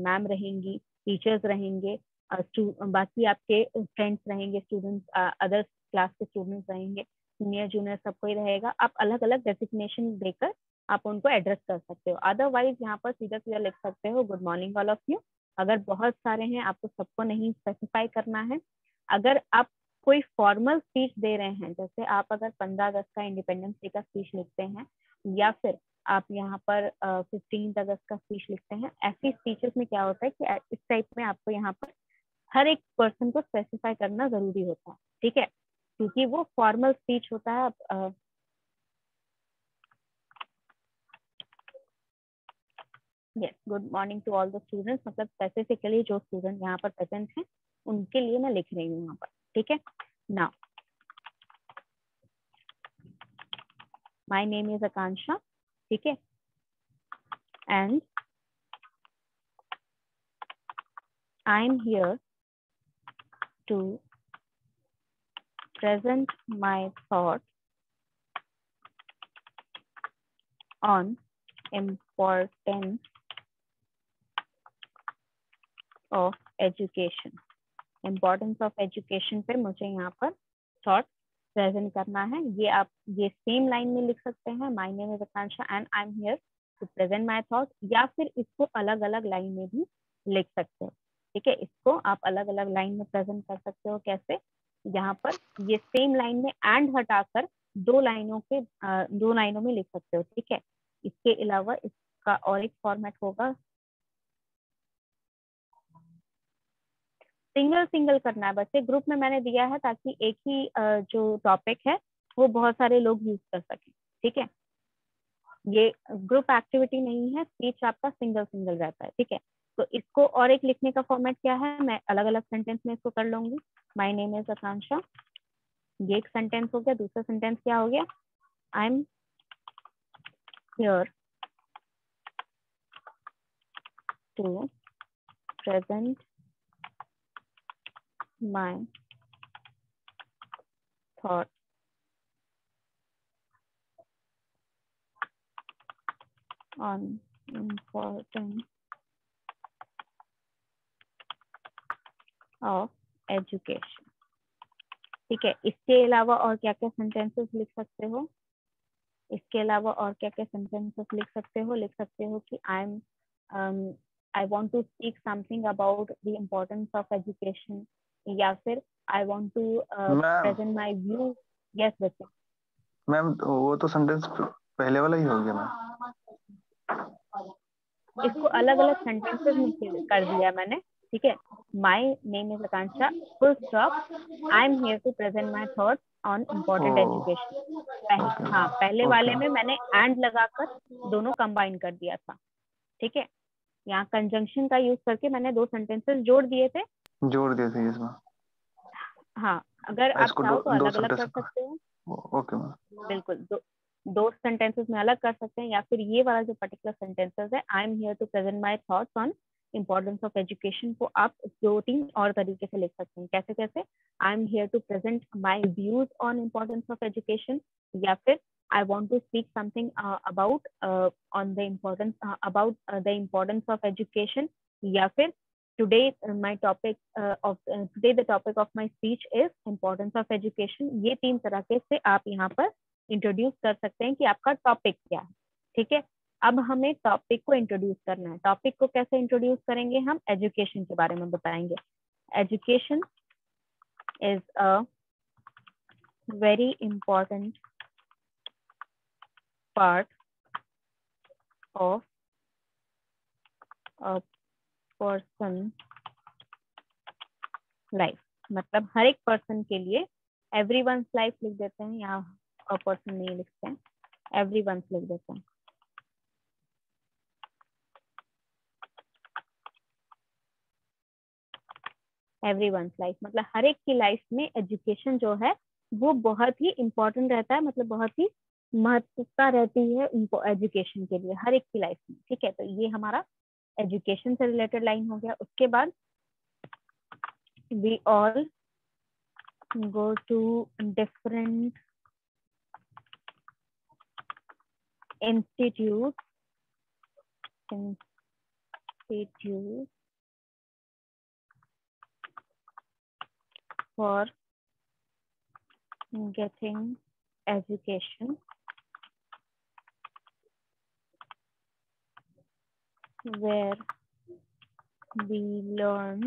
मैम रहेंगी, टीचर्स रहेंगे, बाकी आपके फ्रेंड्स रहेंगे, स्टूडेंट्स, अदर क्लास के स्टूडेंट्स रहेंगे, सीनियर जूनियर सब कोई रहेगा। आप अलग अलग डेजिग्नेशन देकर आप उनको एड्रेस कर सकते हो। अदरवाइज यहाँ पर सीधा सीधा लिख सकते हो good morning all of you. अगर बहुत सारे हैं, आपको सबको नहीं स्पेसिफाई करना है। अगर आप कोई फॉर्मल स्पीच दे रहे हैं, जैसे आप अगर 15 अगस्त का इंडिपेंडेंस डे का स्पीच लिखते हैं, या फिर आप यहाँ पर 15 अगस्त का स्पीच लिखते हैं, ऐसी स्पीचेस में क्या होता है कि इस टाइप में आपको यहाँ पर हर एक पर्सन को स्पेसिफाई करना जरूरी होता है, ठीक है, क्योंकि वो फॉर्मल स्पीच होता है। Yes, good morning to all the students, मतलब स्पेसिफिकली जो स्टूडेंट यहाँ पर प्रेजेंट हैं उनके लिए मैं लिख रही हूँ यहाँ पर, ठीक है। Now my name is Akanksha, ठीक है, and I am here to present my thought on importance of education. Importance of education पे मुझे यहाँ पर thought present करना है। ये आप ये सेम लाइन में लिख सकते हैं, my name is Akansha and I'm here to present my thought, या फिर इसको अलग अलग लाइन में भी लिख सकते हो, ठीक है। इसको आप अलग अलग लाइन में प्रेजेंट कर सकते हो। कैसे, यहाँ पर ये सेम लाइन में एंड हटाकर दो लाइनों में लिख सकते हो, ठीक है। इसके अलावा इसका और एक फॉर्मेट होगा, सिंगल सिंगल करना है बच्चे, ग्रुप में मैंने दिया है ताकि एक ही जो टॉपिक है वो बहुत सारे लोग यूज कर सकें, ठीक है। ये ग्रुप एक्टिविटी नहीं है, स्पीच आपका सिंगल सिंगल रहता है, ठीक है। तो इसको और एक लिखने का फॉर्मेट क्या है, मैं अलग अलग सेंटेंस में इसको कर लूंगी। माय नेम इज आकांक्षा ये एक सेंटेंस हो गया। दूसरा सेंटेंस क्या हो गया? I am here to present my thought on importance of education. ठीक है, इसके अलावा और क्या क्या सेंटेंसेस लिख सकते हो? इसके अलावा और क्या क्या सेंटेंसेस लिख सकते हो? लिख सकते हो कि I want to speak something about the importance of education, या फिर I want to ma'am present my view. Yes बच्चा। मैम वो तो सेंटेंस पहले वाला ही हो गया मैम। इसको अलग अलग सेंटेंसेस में कर दिया मैंने। ठीक है, my name is Akanksha full stop I am here to present my thoughts on important education. Okay हाँ, पहले वाले ओके में मैंने एंड लगाकर दोनों कंबाइन कर दिया था। ठीक है, यहाँ कंजंक्शन का यूज करके मैंने दो सेंटेंसेस जोड़ दिए थे। जोड़ दिए थे इसमें। हाँ, अगर आप इसको चाहो तो दो अलग अलग कर सेंटेंस। सकते हो। Okay ma'am. बिल्कुल, दो सेंटेंसेस में अलग कर सकते हैं, या फिर ये वाला जो पर्टिकुलर सेंटेंसेस है, I am here to present my thoughts on importance of education, को आप 2-3 और तरीके से लिख सकते हैं। कैसे कैसे? I am here to present my views on importance of education, या फिर I want to speak something about on the importance about the importance of education, या फिर today my topic today the topic of my speech is importance of education। ये 3 तरह के से आप यहाँ पर इंट्रोड्यूस कर सकते हैं कि आपका टॉपिक क्या है। ठीक है, अब हमें टॉपिक को इंट्रोड्यूस करना है। टॉपिक को कैसे इंट्रोड्यूस करेंगे? हम एजुकेशन के बारे में बताएंगे। Education is a very important part of a person life। मतलब हर एक पर्सन के लिए, everyone's life लिख देते हैं, यहाँ a person नहीं लिखते हैं, everyone's लिख देते हैं। everyone's life मतलब हर एक की लाइफ में एजुकेशन जो है वो बहुत ही इम्पोर्टेंट रहता है, मतलब बहुत ही महत्वता रहती है एजुकेशन के लिए हर एक की लाइफ में। ठीक है, तो ये हमारा एजुकेशन से रिलेटेड लाइन हो गया। उसके बाद we all go to different institute for getting education, where we learn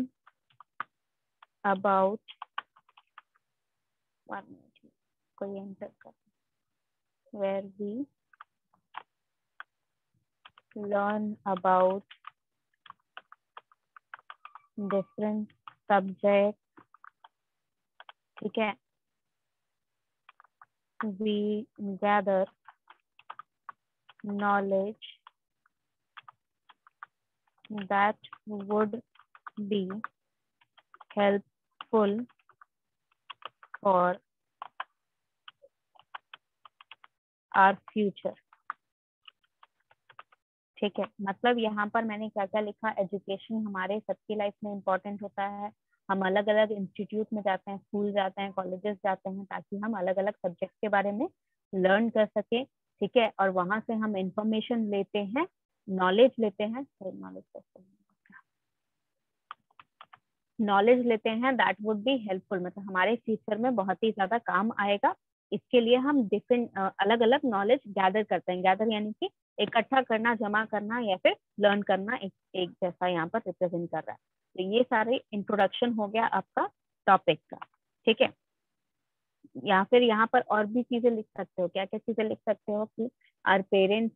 about कोई एंटर कर, where we learn about different subjects। ठीक है, we gather knowledge that would be helpful for our future। ठीक है, मतलब यहाँ पर मैंने क्या क्या लिखा? एजुकेशन हमारे सबकी लाइफ में इम्पोर्टेंट होता है। हम अलग अलग इंस्टीट्यूट में जाते हैं, स्कूल जाते हैं, कॉलेजेस जाते हैं, ताकि हम अलग अलग सब्जेक्ट के बारे में लर्न कर सके। ठीक है, और वहां से हम इंफॉर्मेशन लेते हैं, नॉलेज लेते हैं, नॉलेज लेते हैं दैट वुड बी हेल्पफुल, मतलब हमारे फ्यूचर में बहुत ही ज्यादा काम आएगा। इसके लिए हम डिफरेंट अलग अलग नॉलेज गैदर करते हैं। गैदर यानी कि इकट्ठा करना, जमा करना, या फिर लर्न करना, एक जैसा यहाँ पर रिप्रेजेंट कर रहा है। तो ये सारे इंट्रोडक्शन हो गया आपका टॉपिक का। ठीक है, या फिर यहाँ पर और भी चीजें लिख सकते हो। क्या क्या चीजें लिख सकते हो कि our parents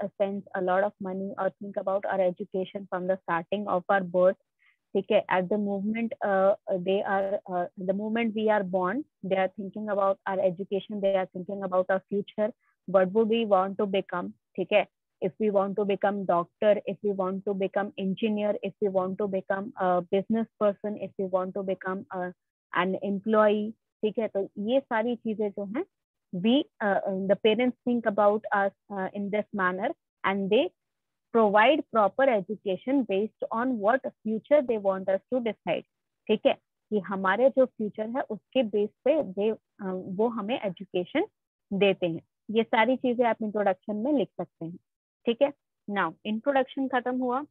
spend a lot of money or think about our education from the starting of our birth। ठीक है, at the moment the moment we are born, they are thinking about our education, they are thinking about our future, what would we want to become। ठीक है, if we want to become doctor, if we want to become engineer, if we want to become a business person, if we want to become an employee, ठीक है, तो ये सारी चीजें जो हैं we the parents think about us in this manner and they provide proper education based on what future they want us to decide. ठीक है, कि हमारे जो फ्यूचर है उसके बेस पे वो हमें एजुकेशन देते हैं। ये सारी चीजें आप इंट्रोडक्शन में लिख सकते हैं। ठीक है, नाउ इंट्रोडक्शन खत्म हुआ।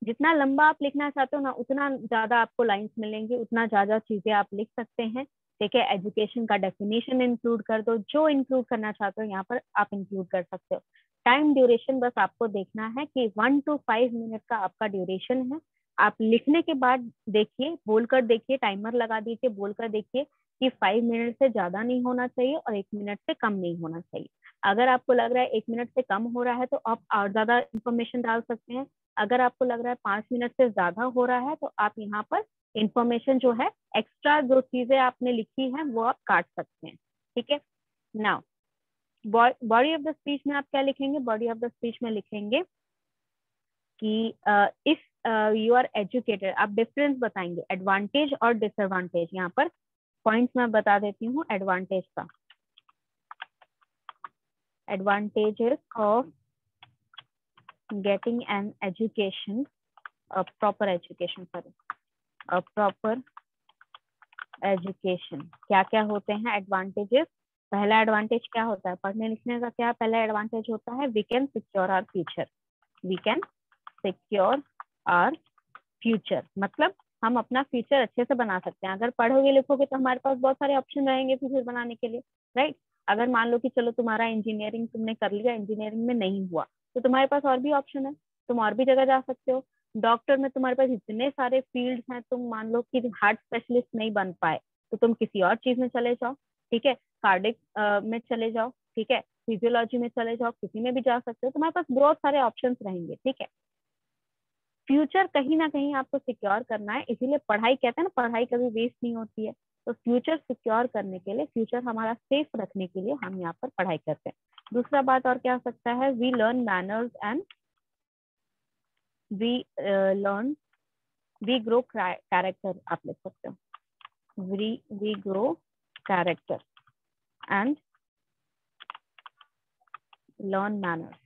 जितना लंबा आप लिखना चाहते हो ना उतना ज्यादा आपको लाइंस मिलेंगे, उतना ज्यादा चीजें आप लिख सकते हैं। ठीक है, एजुकेशन का डेफिनेशन इंक्लूड कर दो, जो इंक्लूड करना चाहते हो यहाँ पर आप इंक्लूड कर सकते हो। टाइम ड्यूरेशन बस आपको देखना है कि 1 to 5 मिनट का आपका ड्यूरेशन है। आप लिखने के बाद देखिए, बोलकर देखिए, टाइमर लगा दीजिए, बोलकर देखिए कि 5 मिनट से ज्यादा नहीं होना चाहिए और 1 मिनट से कम नहीं होना चाहिए। अगर आपको लग रहा है 1 मिनट से कम हो रहा है तो आप और ज्यादा इंफॉर्मेशन डाल सकते हैं। अगर आपको लग रहा है 5 मिनट से ज्यादा हो रहा है तो आप यहाँ पर इंफॉर्मेशन जो है एक्स्ट्रा जो चीजें आपने लिखी है वो आप काट सकते हैं। ठीक है, now body of the speech में आप क्या लिखेंगे? बॉडी ऑफ द स्पीच में लिखेंगे कि इफ यू आर एजुकेटेड, आप डिफरेंस बताएंगे एडवांटेज और डिसएडवांटेज। यहाँ पर पॉइंट्स मैं बता देती हूँ एडवांटेज का। Advantages of getting an education, a proper education, sorry, a proper education। क्या क्या होते हैं एडवांटेजेस? पहला एडवांटेज क्या होता है पढ़ने लिखने का? क्या पहला एडवांटेज होता है? We can secure our future. We can secure our future मतलब हम अपना फ्यूचर अच्छे से बना सकते हैं। अगर पढ़ोगे लिखोगे तो हमारे पास बहुत सारे ऑप्शन रहेंगे फ्यूचर बनाने के लिए, राइट। अगर मान लो कि चलो तुम्हारा इंजीनियरिंग तुमने कर लिया, इंजीनियरिंग में नहीं हुआ तो तुम्हारे पास और भी ऑप्शन है, तुम और भी जगह जा सकते हो। डॉक्टर में तुम्हारे पास इतने सारे फील्ड हैं, तुम मान लो कि हार्ट स्पेशलिस्ट नहीं बन पाए तो तुम किसी और चीज में चले जाओ। ठीक है, कार्डिक में चले जाओ। ठीक है, फिजियोलॉजी में चले जाओ, किसी में भी जा सकते हो। तुम्हारे पास बहुत सारे ऑप्शंस रहेंगे। ठीक है, फ्यूचर कहीं ना कहीं आपको सिक्योर करना है, इसीलिए पढ़ाई कहते हैं ना, पढ़ाई कभी वेस्ट नहीं होती है। तो फ्यूचर सिक्योर करने के लिए, फ्यूचर हमारा सेफ रखने के लिए हम यहाँ पर पढ़ाई करते हैं। दूसरा बात और क्या हो सकता है? We learn manners and we grow character, आप लिख सकते हो। We grow character and learn manners.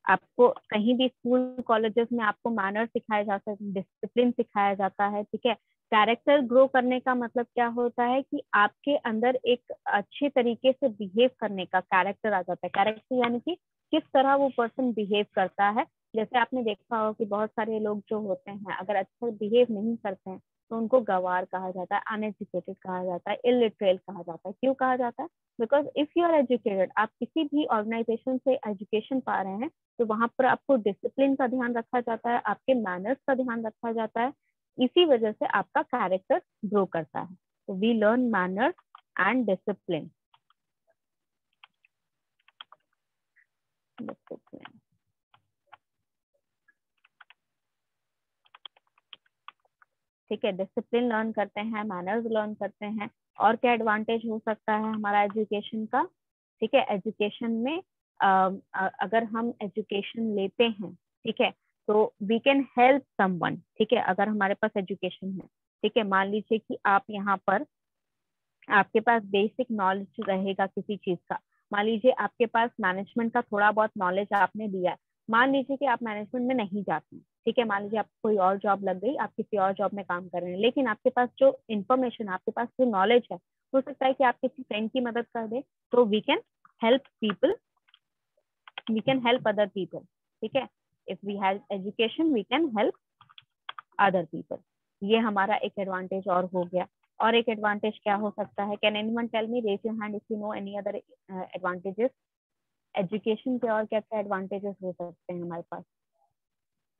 आपको कहीं भी स्कूल कॉलेजेस में आपको मैनर सिखाया जाता है, डिसिप्लिन सिखाया जाता है। ठीक है, कैरेक्टर ग्रो करने का मतलब क्या होता है कि आपके अंदर एक अच्छे तरीके से बिहेव करने का कैरेक्टर आ जाता है। कैरेक्टर यानी कि किस तरह वो पर्सन बिहेव करता है। जैसे आपने देखा हो कि बहुत सारे लोग जो होते हैं अगर अच्छा बिहेव नहीं करते हैं तो उनको गवार कहा जाता है, अनएजुकेटेड कहा जाता है, इलिटरेट कहा जाता है। क्यों कहा जाता है? Because if you are educated, आप किसी भी ऑर्गेनाइजेशन से एजुकेशन पा रहे हैं तो वहां पर आपको डिसिप्लिन का ध्यान रखा जाता है, आपके मैनर्स का ध्यान रखा जाता है। इसी वजह से आपका कैरेक्टर ग्रो करता है। तो we learn manners and discipline. ठीक है, डिसिप्लिन लर्न करते हैं, मैनर्स लर्न करते हैं। और क्या एडवांटेज हो सकता है हमारा एजुकेशन का? ठीक है, एजुकेशन में अगर हम एजुकेशन लेते हैं, ठीक है, तो वी कैन हेल्प समवन। ठीक है, अगर हमारे पास एजुकेशन है, ठीक है, मान लीजिए कि आप यहाँ पर आपके पास बेसिक नॉलेज रहेगा किसी चीज का। मान लीजिए आपके पास मैनेजमेंट का थोड़ा बहुत नॉलेज आपने लिया है। मान लीजिए कि आप मैनेजमेंट में नहीं जाते हैं, ठीक है, मान लीजिए आपको कोई और जॉब लग गई, आप किसी और जॉब में काम कर रहे हैं, लेकिन आपके पास जो इन्फॉर्मेशन, आपके पास जो नॉलेज है, हो सकता है कि आप किसी फ्रेंड की मदद कर दे। तो we can help people, we can help other people. ठीक है, if we have education we can help other people. ये हमारा एक एडवांटेज और हो गया। और एक एडवांटेज क्या हो सकता है? Can anyone tell me, raise your hand if you know any other advantages. Education के और क्या क्या एडवांटेजेस हो सकते हैं हमारे पास?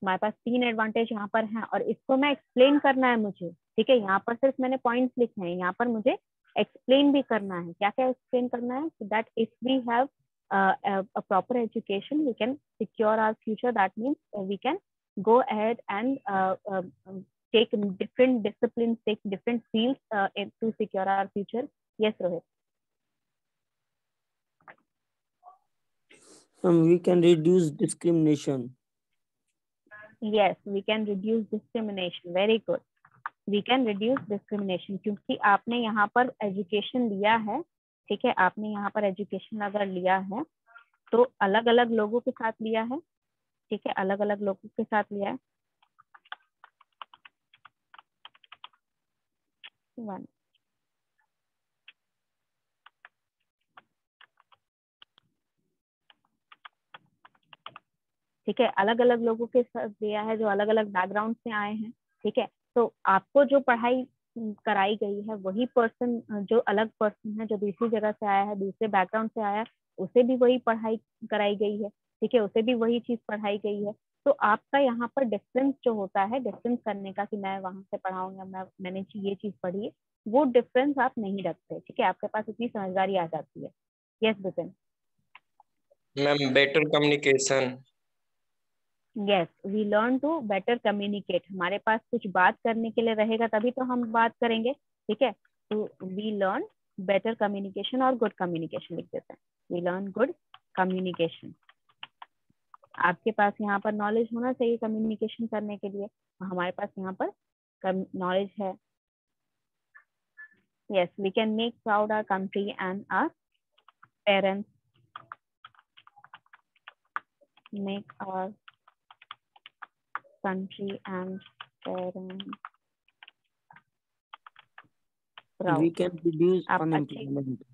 हमारे पास 3 एडवांटेज यहाँ पर हैं और इसको मैं एक्सप्लेन करना है मुझे। ठीक है, यहाँ पर सिर्फ मैंने पॉइंट्स लिखे हैं, यहाँ पर मुझे एक्सप्लेन भी करना है। क्या क्या एक्सप्लेन करना है? That if we have a proper education we can secure our future. That means we can go ahead and take different disciplines, take different fields to secure our future. Yes, Rohit. We can reduce discrimination. Yes, we can reduce discrimination. Very good. We can reduce discrimination, क्योंकि आपने यहाँ पर education लिया है, ठीक है, आपने यहाँ पर एजुकेशन अगर लिया है तो अलग अलग लोगों के साथ लिया है, ठीक है, अलग अलग लोगों के साथ लिया है। One. ठीक है, अलग अलग लोगों के साथ दिया है जो अलग अलग बैकग्राउंड से आए हैं, ठीक है। तो आपको जो पढ़ाई कराई गई है वही पर्सन, जो अलग पर्सन है जो दूसरी जगह से आया है, दूसरे बैकग्राउंड से आया है, उसे भी वही पढ़ाई कराई गई है, ठीक है, उसे भी वही चीज पढ़ाई गई है। तो आपका यहाँ पर डिफरेंस जो होता है, डिफरेंस करने का कि मैं वहां से पढ़ाऊंगा, मैंने ये चीज पढ़ी है, वो डिफरेंस आप नहीं रखते, ठीक है, आपके पास इतनी समझदारी आ जाती है। Yes Bipin. Ma'am better communication. Yes, we learn to better communicate. हमारे पास कुछ बात करने के लिए रहेगा तभी तो हम बात करेंगे, ठीक है। तो वी लर्न बेटर कम्युनिकेशन और गुड कम्युनिकेशन लिख देते हैं। We learn good communication. आपके पास यहाँ पर नॉलेज होना चाहिए कम्युनिकेशन करने के लिए, हमारे पास यहाँ पर नॉलेज है। Yes, we can make proud our country and our parents. Make our country and parents proud. We can reduce आप unemployment.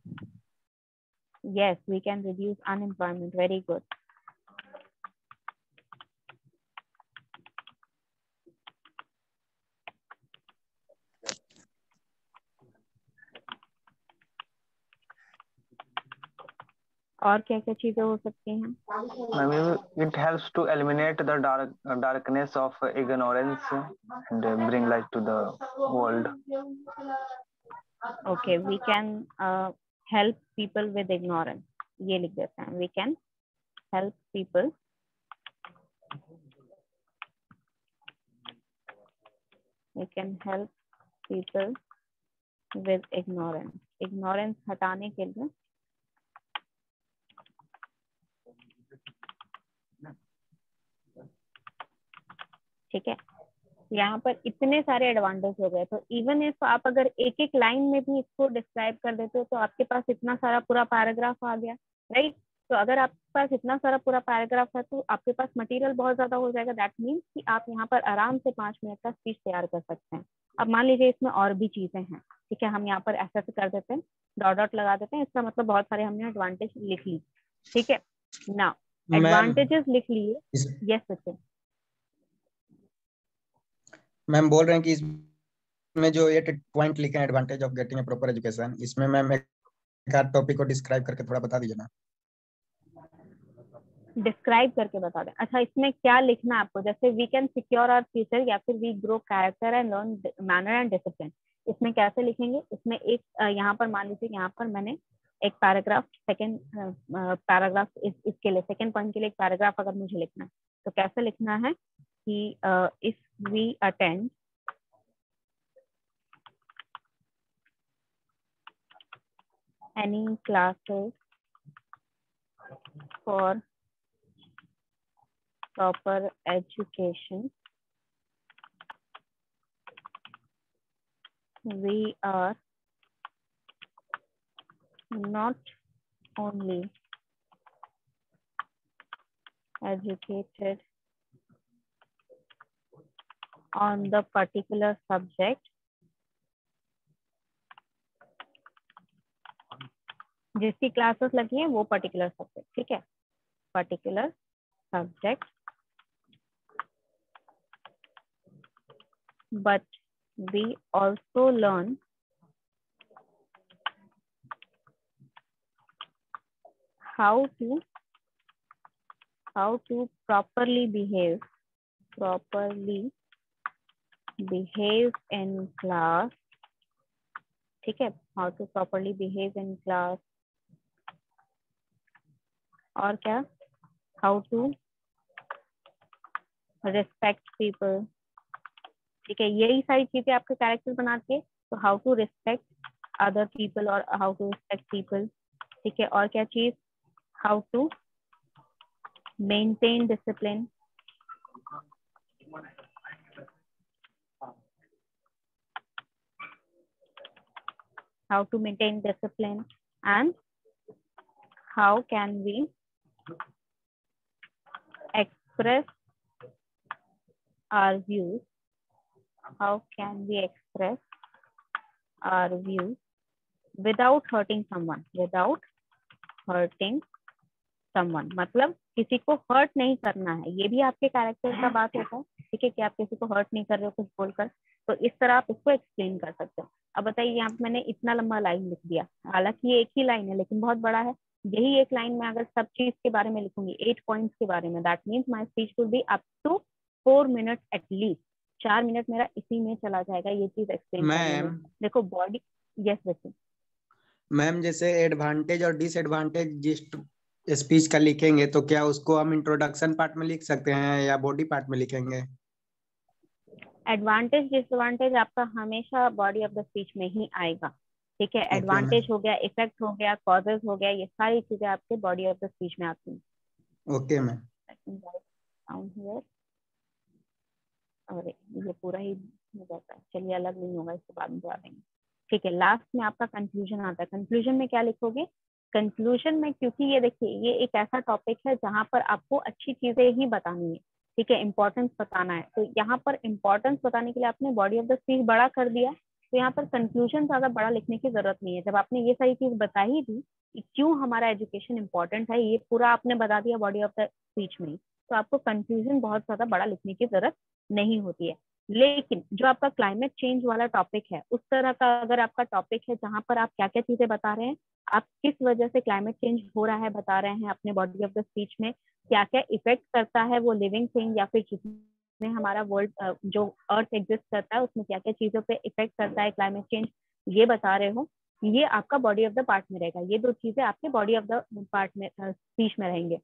Yes, we can reduce unemployment. Very good. और क्या क्या चीजें हो सकती हैं? It helps to eliminate the darkness of ignorance and bring light to the world. Okay, we can help people with ignorance. ये लिख देते हैं, we can help people with ignorance. Ignorance हटाने के लिए ठीक है। यहाँ पर इतने सारे एडवांटेज हो गए, तो इवन इफ आप अगर एक एक लाइन में भी इसको डिस्क्राइब कर देते हो तो आपके पास इतना सारा पूरा पैराग्राफ आ गया, राइट। तो अगर आपके पास इतना सारा पूरा पैराग्राफ है तो आपके पास मटेरियल बहुत ज्यादा हो जाएगा। दैट मीन्स कि आप यहाँ पर आराम से 5 मिनट का स्पीच तैयार कर सकते हैं। अब मान लीजिए इसमें और भी चीजें हैं, ठीक है, हम यहाँ पर ऐसा कर देते हैं, डॉट डॉट लगा देते हैं, इसका मतलब बहुत सारे हमने एडवांटेज लिख ली, ठीक है ना, एडवांटेजेस लिख लिए। यस सचिन। मैम बोल रहे हैं कि इसमें जो 8 पॉइंट लिखे हैं advantage of getting a proper education, इसमें मैम एक टॉपिक को डिस्क्राइब करके थोड़ा बता दीजिए ना। डिस्क्राइब करके बता दें। अच्छा, इसमें क्या लिखना है आपको? जैसे we can secure our future या फिर we grow character and learn manner and discipline, इसमें कैसे लिखेंगे? इसमें एक यहाँ पर मान लीजिए यहाँ पर मैंने एक पैराग्राफ, सेकेंड पैराग्राफ इसके लिए, सेकेंड पॉइंट के लिए एक पैराग्राफ अगर मुझे लिखना है तो कैसे लिखना है कि if we attend any classes for proper education, we are not only educated on the particular subject, जिसकी क्लासेस लगी है वो पर्टिकुलर सब्जेक्ट, ठीक है, particular subject, but we also learn how to properly behave in class, ठीक है, how to properly behave in class, और क्या, how to respect people, ठीक है, यही सारी चीजें आपके कैरेक्टर बनाते हैं। तो how to respect other people और हाउ टू रिस्पेक्ट पीपल, ठीक है, और क्या चीज, how to maintain discipline, how to maintain discipline, and how can we express our views, how can we express our views without hurting someone, without hurting someone। मतलब किसी को hurt नहीं करना है, ये भी आपके कैरेक्टर का बात होता है, ठीक है, कि आप किसी को हर्ट नहीं कर रहे हो कुछ बोलकर, तो इस तरह आप इसको एक्सप्लेन कर सकते हो। अब बताइए, यहाँ पे मैंने इतना लंबा लाइन लिख दिया, हालांकि ये एक ही लाइन है लेकिन बहुत बड़ा है। यही एक लाइन में अगर सब चीज के बारे में लिखूंगी, 8 पॉइंट्स के बारे में, that means my speech will be up to 4 minute at least. 4 minute मेरा इसी में चला जाएगा ये चीज एक्सप्लेन करने में। देखो बॉडी, यस बच्चे। मैम जैसे एडवांटेज और डिसएडवांटेज जिस स्पीच का लिखेंगे तो क्या उसको हम इंट्रोडक्शन पार्ट में लिख सकते हैं या बॉडी पार्ट में लिखेंगे? एडवांटेज डिसएडवांटेज आपका हमेशा बॉडी ऑफ द स्पीच में ही आएगा, ठीक है। एडवांटेज हो गया, इफेक्ट हो गया, कॉजेज हो गया, ये सारी चीजें आपके बॉडी ऑफ द स्पीच में आती हैं। Okay ma'am. और ये पूरा ही हो जाता है, चलिए अलग नहीं होगा, इसके बाद में बता देंगे, ठीक है। लास्ट में आपका कंक्लूजन आता है। कंक्लूजन में क्या लिखोगे? कंक्लूजन में, क्योंकि ये देखिए ये एक ऐसा टॉपिक है जहां पर आपको अच्छी चीजें ही बतानी है, ठीक है, इंपॉर्टेंस बताना है, तो यहाँ पर इंपॉर्टेंस बताने के लिए आपने बॉडी ऑफ द स्पीच बड़ा कर दिया, तो यहाँ पर कंक्लूजन ज्यादा बड़ा लिखने की जरूरत नहीं है। जब आपने ये सारी चीज बता ही दी कि क्यों हमारा एजुकेशन इंपॉर्टेंट है, ये पूरा आपने बता दिया बॉडी ऑफ द स्पीच में, तो आपको कंक्लूजन बहुत ज्यादा बड़ा लिखने की जरूरत नहीं होती है। लेकिन जो आपका क्लाइमेट चेंज वाला टॉपिक है, उस तरह का अगर आपका टॉपिक है जहां पर आप क्या क्या चीजें बता रहे हैं, आप किस वजह से क्लाइमेट चेंज हो रहा है बता रहे हैं अपने बॉडी ऑफ द स्पीच में, क्या क्या इफेक्ट करता है वो लिविंग थिंग या फिर जितने हमारा वर्ल्ड जो अर्थ एग्जिस्ट करता है उसमें क्या क्या चीजों पे इफेक्ट करता है क्लाइमेट चेंज, ये बता रहे हो, ये आपका बॉडी ऑफ द पार्ट में रहेगा। ये 2 चीजें आपके बॉडी ऑफ द पार्ट में स्पीच में रहेंगे।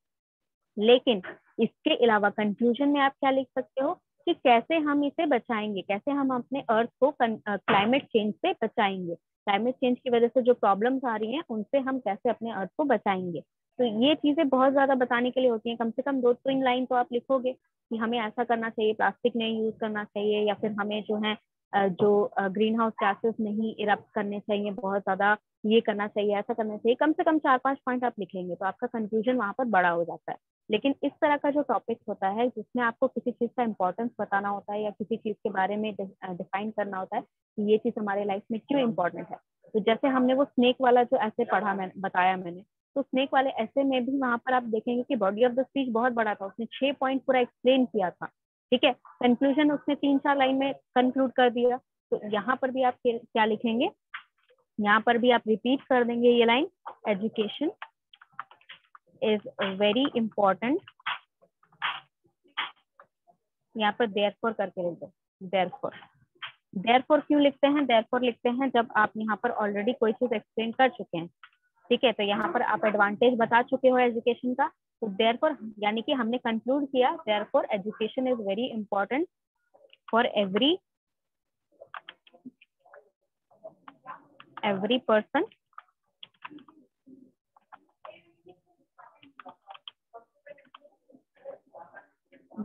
लेकिन इसके अलावा कंक्लूजन में आप क्या लिख सकते हो कि कैसे हम इसे बचाएंगे, कैसे हम अपने अर्थ को क्लाइमेट चेंज से बचाएंगे, क्लाइमेट चेंज की वजह से जो प्रॉब्लम्स आ रही हैं उनसे हम कैसे अपने अर्थ को बचाएंगे। तो ये चीजें बहुत ज्यादा बताने के लिए होती हैं। कम से कम 2-3 लाइन तो आप लिखोगे कि हमें ऐसा करना चाहिए, प्लास्टिक नहीं यूज करना चाहिए, या फिर हमें जो है जो ग्रीन हाउस गैसेस नहीं इरप्ट करने चाहिए बहुत ज्यादा, ये करना चाहिए, ऐसा करना चाहिए। कम से कम 4-5 पॉइंट आप लिखेंगे तो आपका कंक्लूजन वहां पर बड़ा हो जाता है। लेकिन इस तरह का जो टॉपिक होता है जिसमें आपको किसी चीज का इंपॉर्टेंस बताना होता है या किसी चीज के बारे में डिफाइन करना होता है कि ये चीज हमारे लाइफ में क्यों इंपॉर्टेंट है, तो जैसे हमने वो स्नेक वाला जो ऐसे पढ़ा, बताया मैंने, तो स्नेक वाले ऐसे में भी वहां पर आप देखेंगे कि बॉडी ऑफ द स्पीच बहुत बड़ा था, उसने 6 पॉइंट पूरा एक्सप्लेन किया था, ठीक है। कंक्लूजन उसने 3-4 लाइन में कंक्लूड कर दिया। तो यहाँ पर भी आप क्या लिखेंगे, यहाँ पर भी आप रिपीट कर देंगे ये line, education is very important, यहाँ पर देयरफॉर करके लिख दो। देयरफॉर, देयरफॉर क्यों लिखते हैं? देयरफॉर लिखते हैं जब आप यहाँ पर ऑलरेडी कोई चीज एक्सप्लेन कर चुके हैं, ठीक है, तो यहाँ पर आप एडवांटेज बता चुके हो एजुकेशन का, तो देयरफॉर यानी कि हमने कंक्लूड किया, therefore education is very important for every person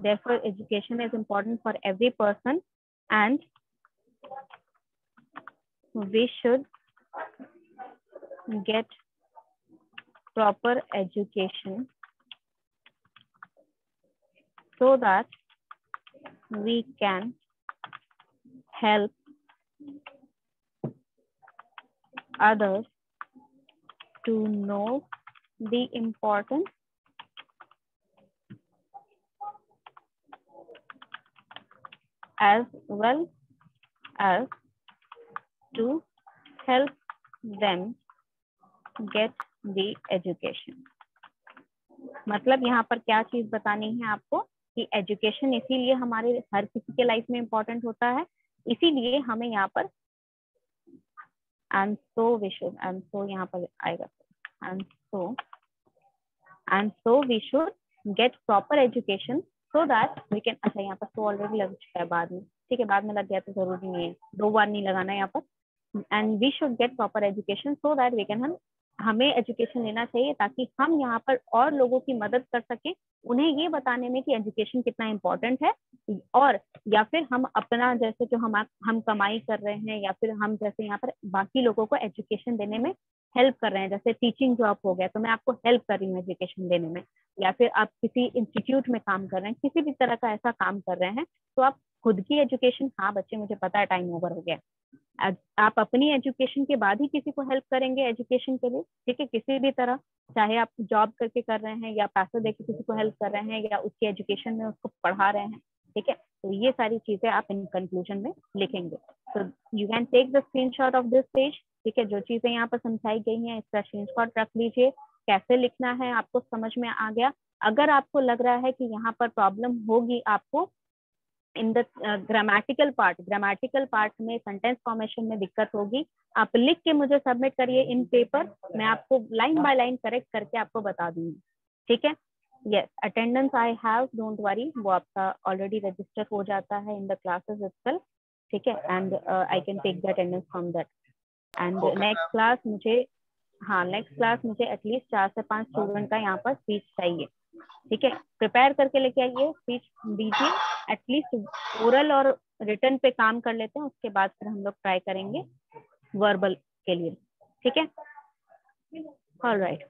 therefore education is important for every person and we should get proper education so that we can help others to know the importance as well as to help them get the education। मतलब यहाँ पर क्या चीज बतानी है आपको कि education इसीलिए हमारे हर किसी के लाइफ में इम्पोर्टेंट होता है, इसीलिए हमें यहाँ पर and so we should, and so यहाँ पर आएगा, and so we should get proper education so that we can, अच्छा यहाँ पर so already लग चुका है बाद में, ठीक है, बाद में लग गया तो जरूरी नहीं है, 2 बार नहीं लगाना है यहाँ पर, and we should get proper education so that we can, हमें एजुकेशन लेना चाहिए ताकि हम यहाँ पर और लोगों की मदद कर सकें उन्हें ये बताने में कि एजुकेशन कितना इम्पोर्टेंट है, और या फिर हम अपना जैसे जो हम कमाई कर रहे हैं, या फिर हम जैसे यहाँ पर बाकी लोगों को एजुकेशन देने में हेल्प कर रहे हैं, जैसे टीचिंग जॉब हो गया तो मैं आपको हेल्प कर रही हूँ एजुकेशन देने में, या फिर आप किसी इंस्टीट्यूट में काम कर रहे हैं, किसी भी तरह का ऐसा काम कर रहे हैं, तो आप खुद की एजुकेशन, हाँ बच्चे मुझे पता है टाइम ओवर हो गया, आप अपनी एजुकेशन के बाद ही किसी को हेल्प करेंगे एजुकेशन के लिए, ठीक है, किसी भी तरह, चाहे आप जॉब करके कर रहे हैं या पैसा देके किसी को हेल्प कर रहे हैं या उसकी एजुकेशन में उसको पढ़ा रहे हैं, ठीक है, तो ये सारी चीजें आप इन कंक्लूजन में लिखेंगे। तो you can take the screenshot of this page, ठीक है, जो चीजें यहाँ पर समझाई गई हैं इसका स्क्रीनशॉट रख लीजिए, कैसे लिखना है आपको समझ में आ गया। अगर आपको लग रहा है कि यहाँ पर प्रॉब्लम होगी आपको इन द ग्रामेटिकल पार्ट में, सेंटेंस फॉर्मेशन में दिक्कत होगी, आप लिख के मुझे सबमिट करिए इन पेपर, मैं आपको लाइन बाय लाइन करेक्ट करके आपको बता दूंगी, ठीक है। Yes, attendance I have, don't worry, वो आपका ऑलरेडी रजिस्टर हो जाता है इन द क्लासेस इटसेल्फ, ठीक है, and I can take the attendance from that. And next class मुझे, हाँ नेक्स्ट क्लास मुझे एटलीस्ट 4 से 5 स्टूडेंट का यहाँ पर स्पीच चाहिए, ठीक है, प्रिपेयर करके लेके आइए, स्पीच दीजिए, एटलीस्ट ओरल और रिटन पे काम कर लेते हैं, उसके बाद फिर हम लोग ट्राई करेंगे वर्बल के लिए, ठीक है, ऑलराइट।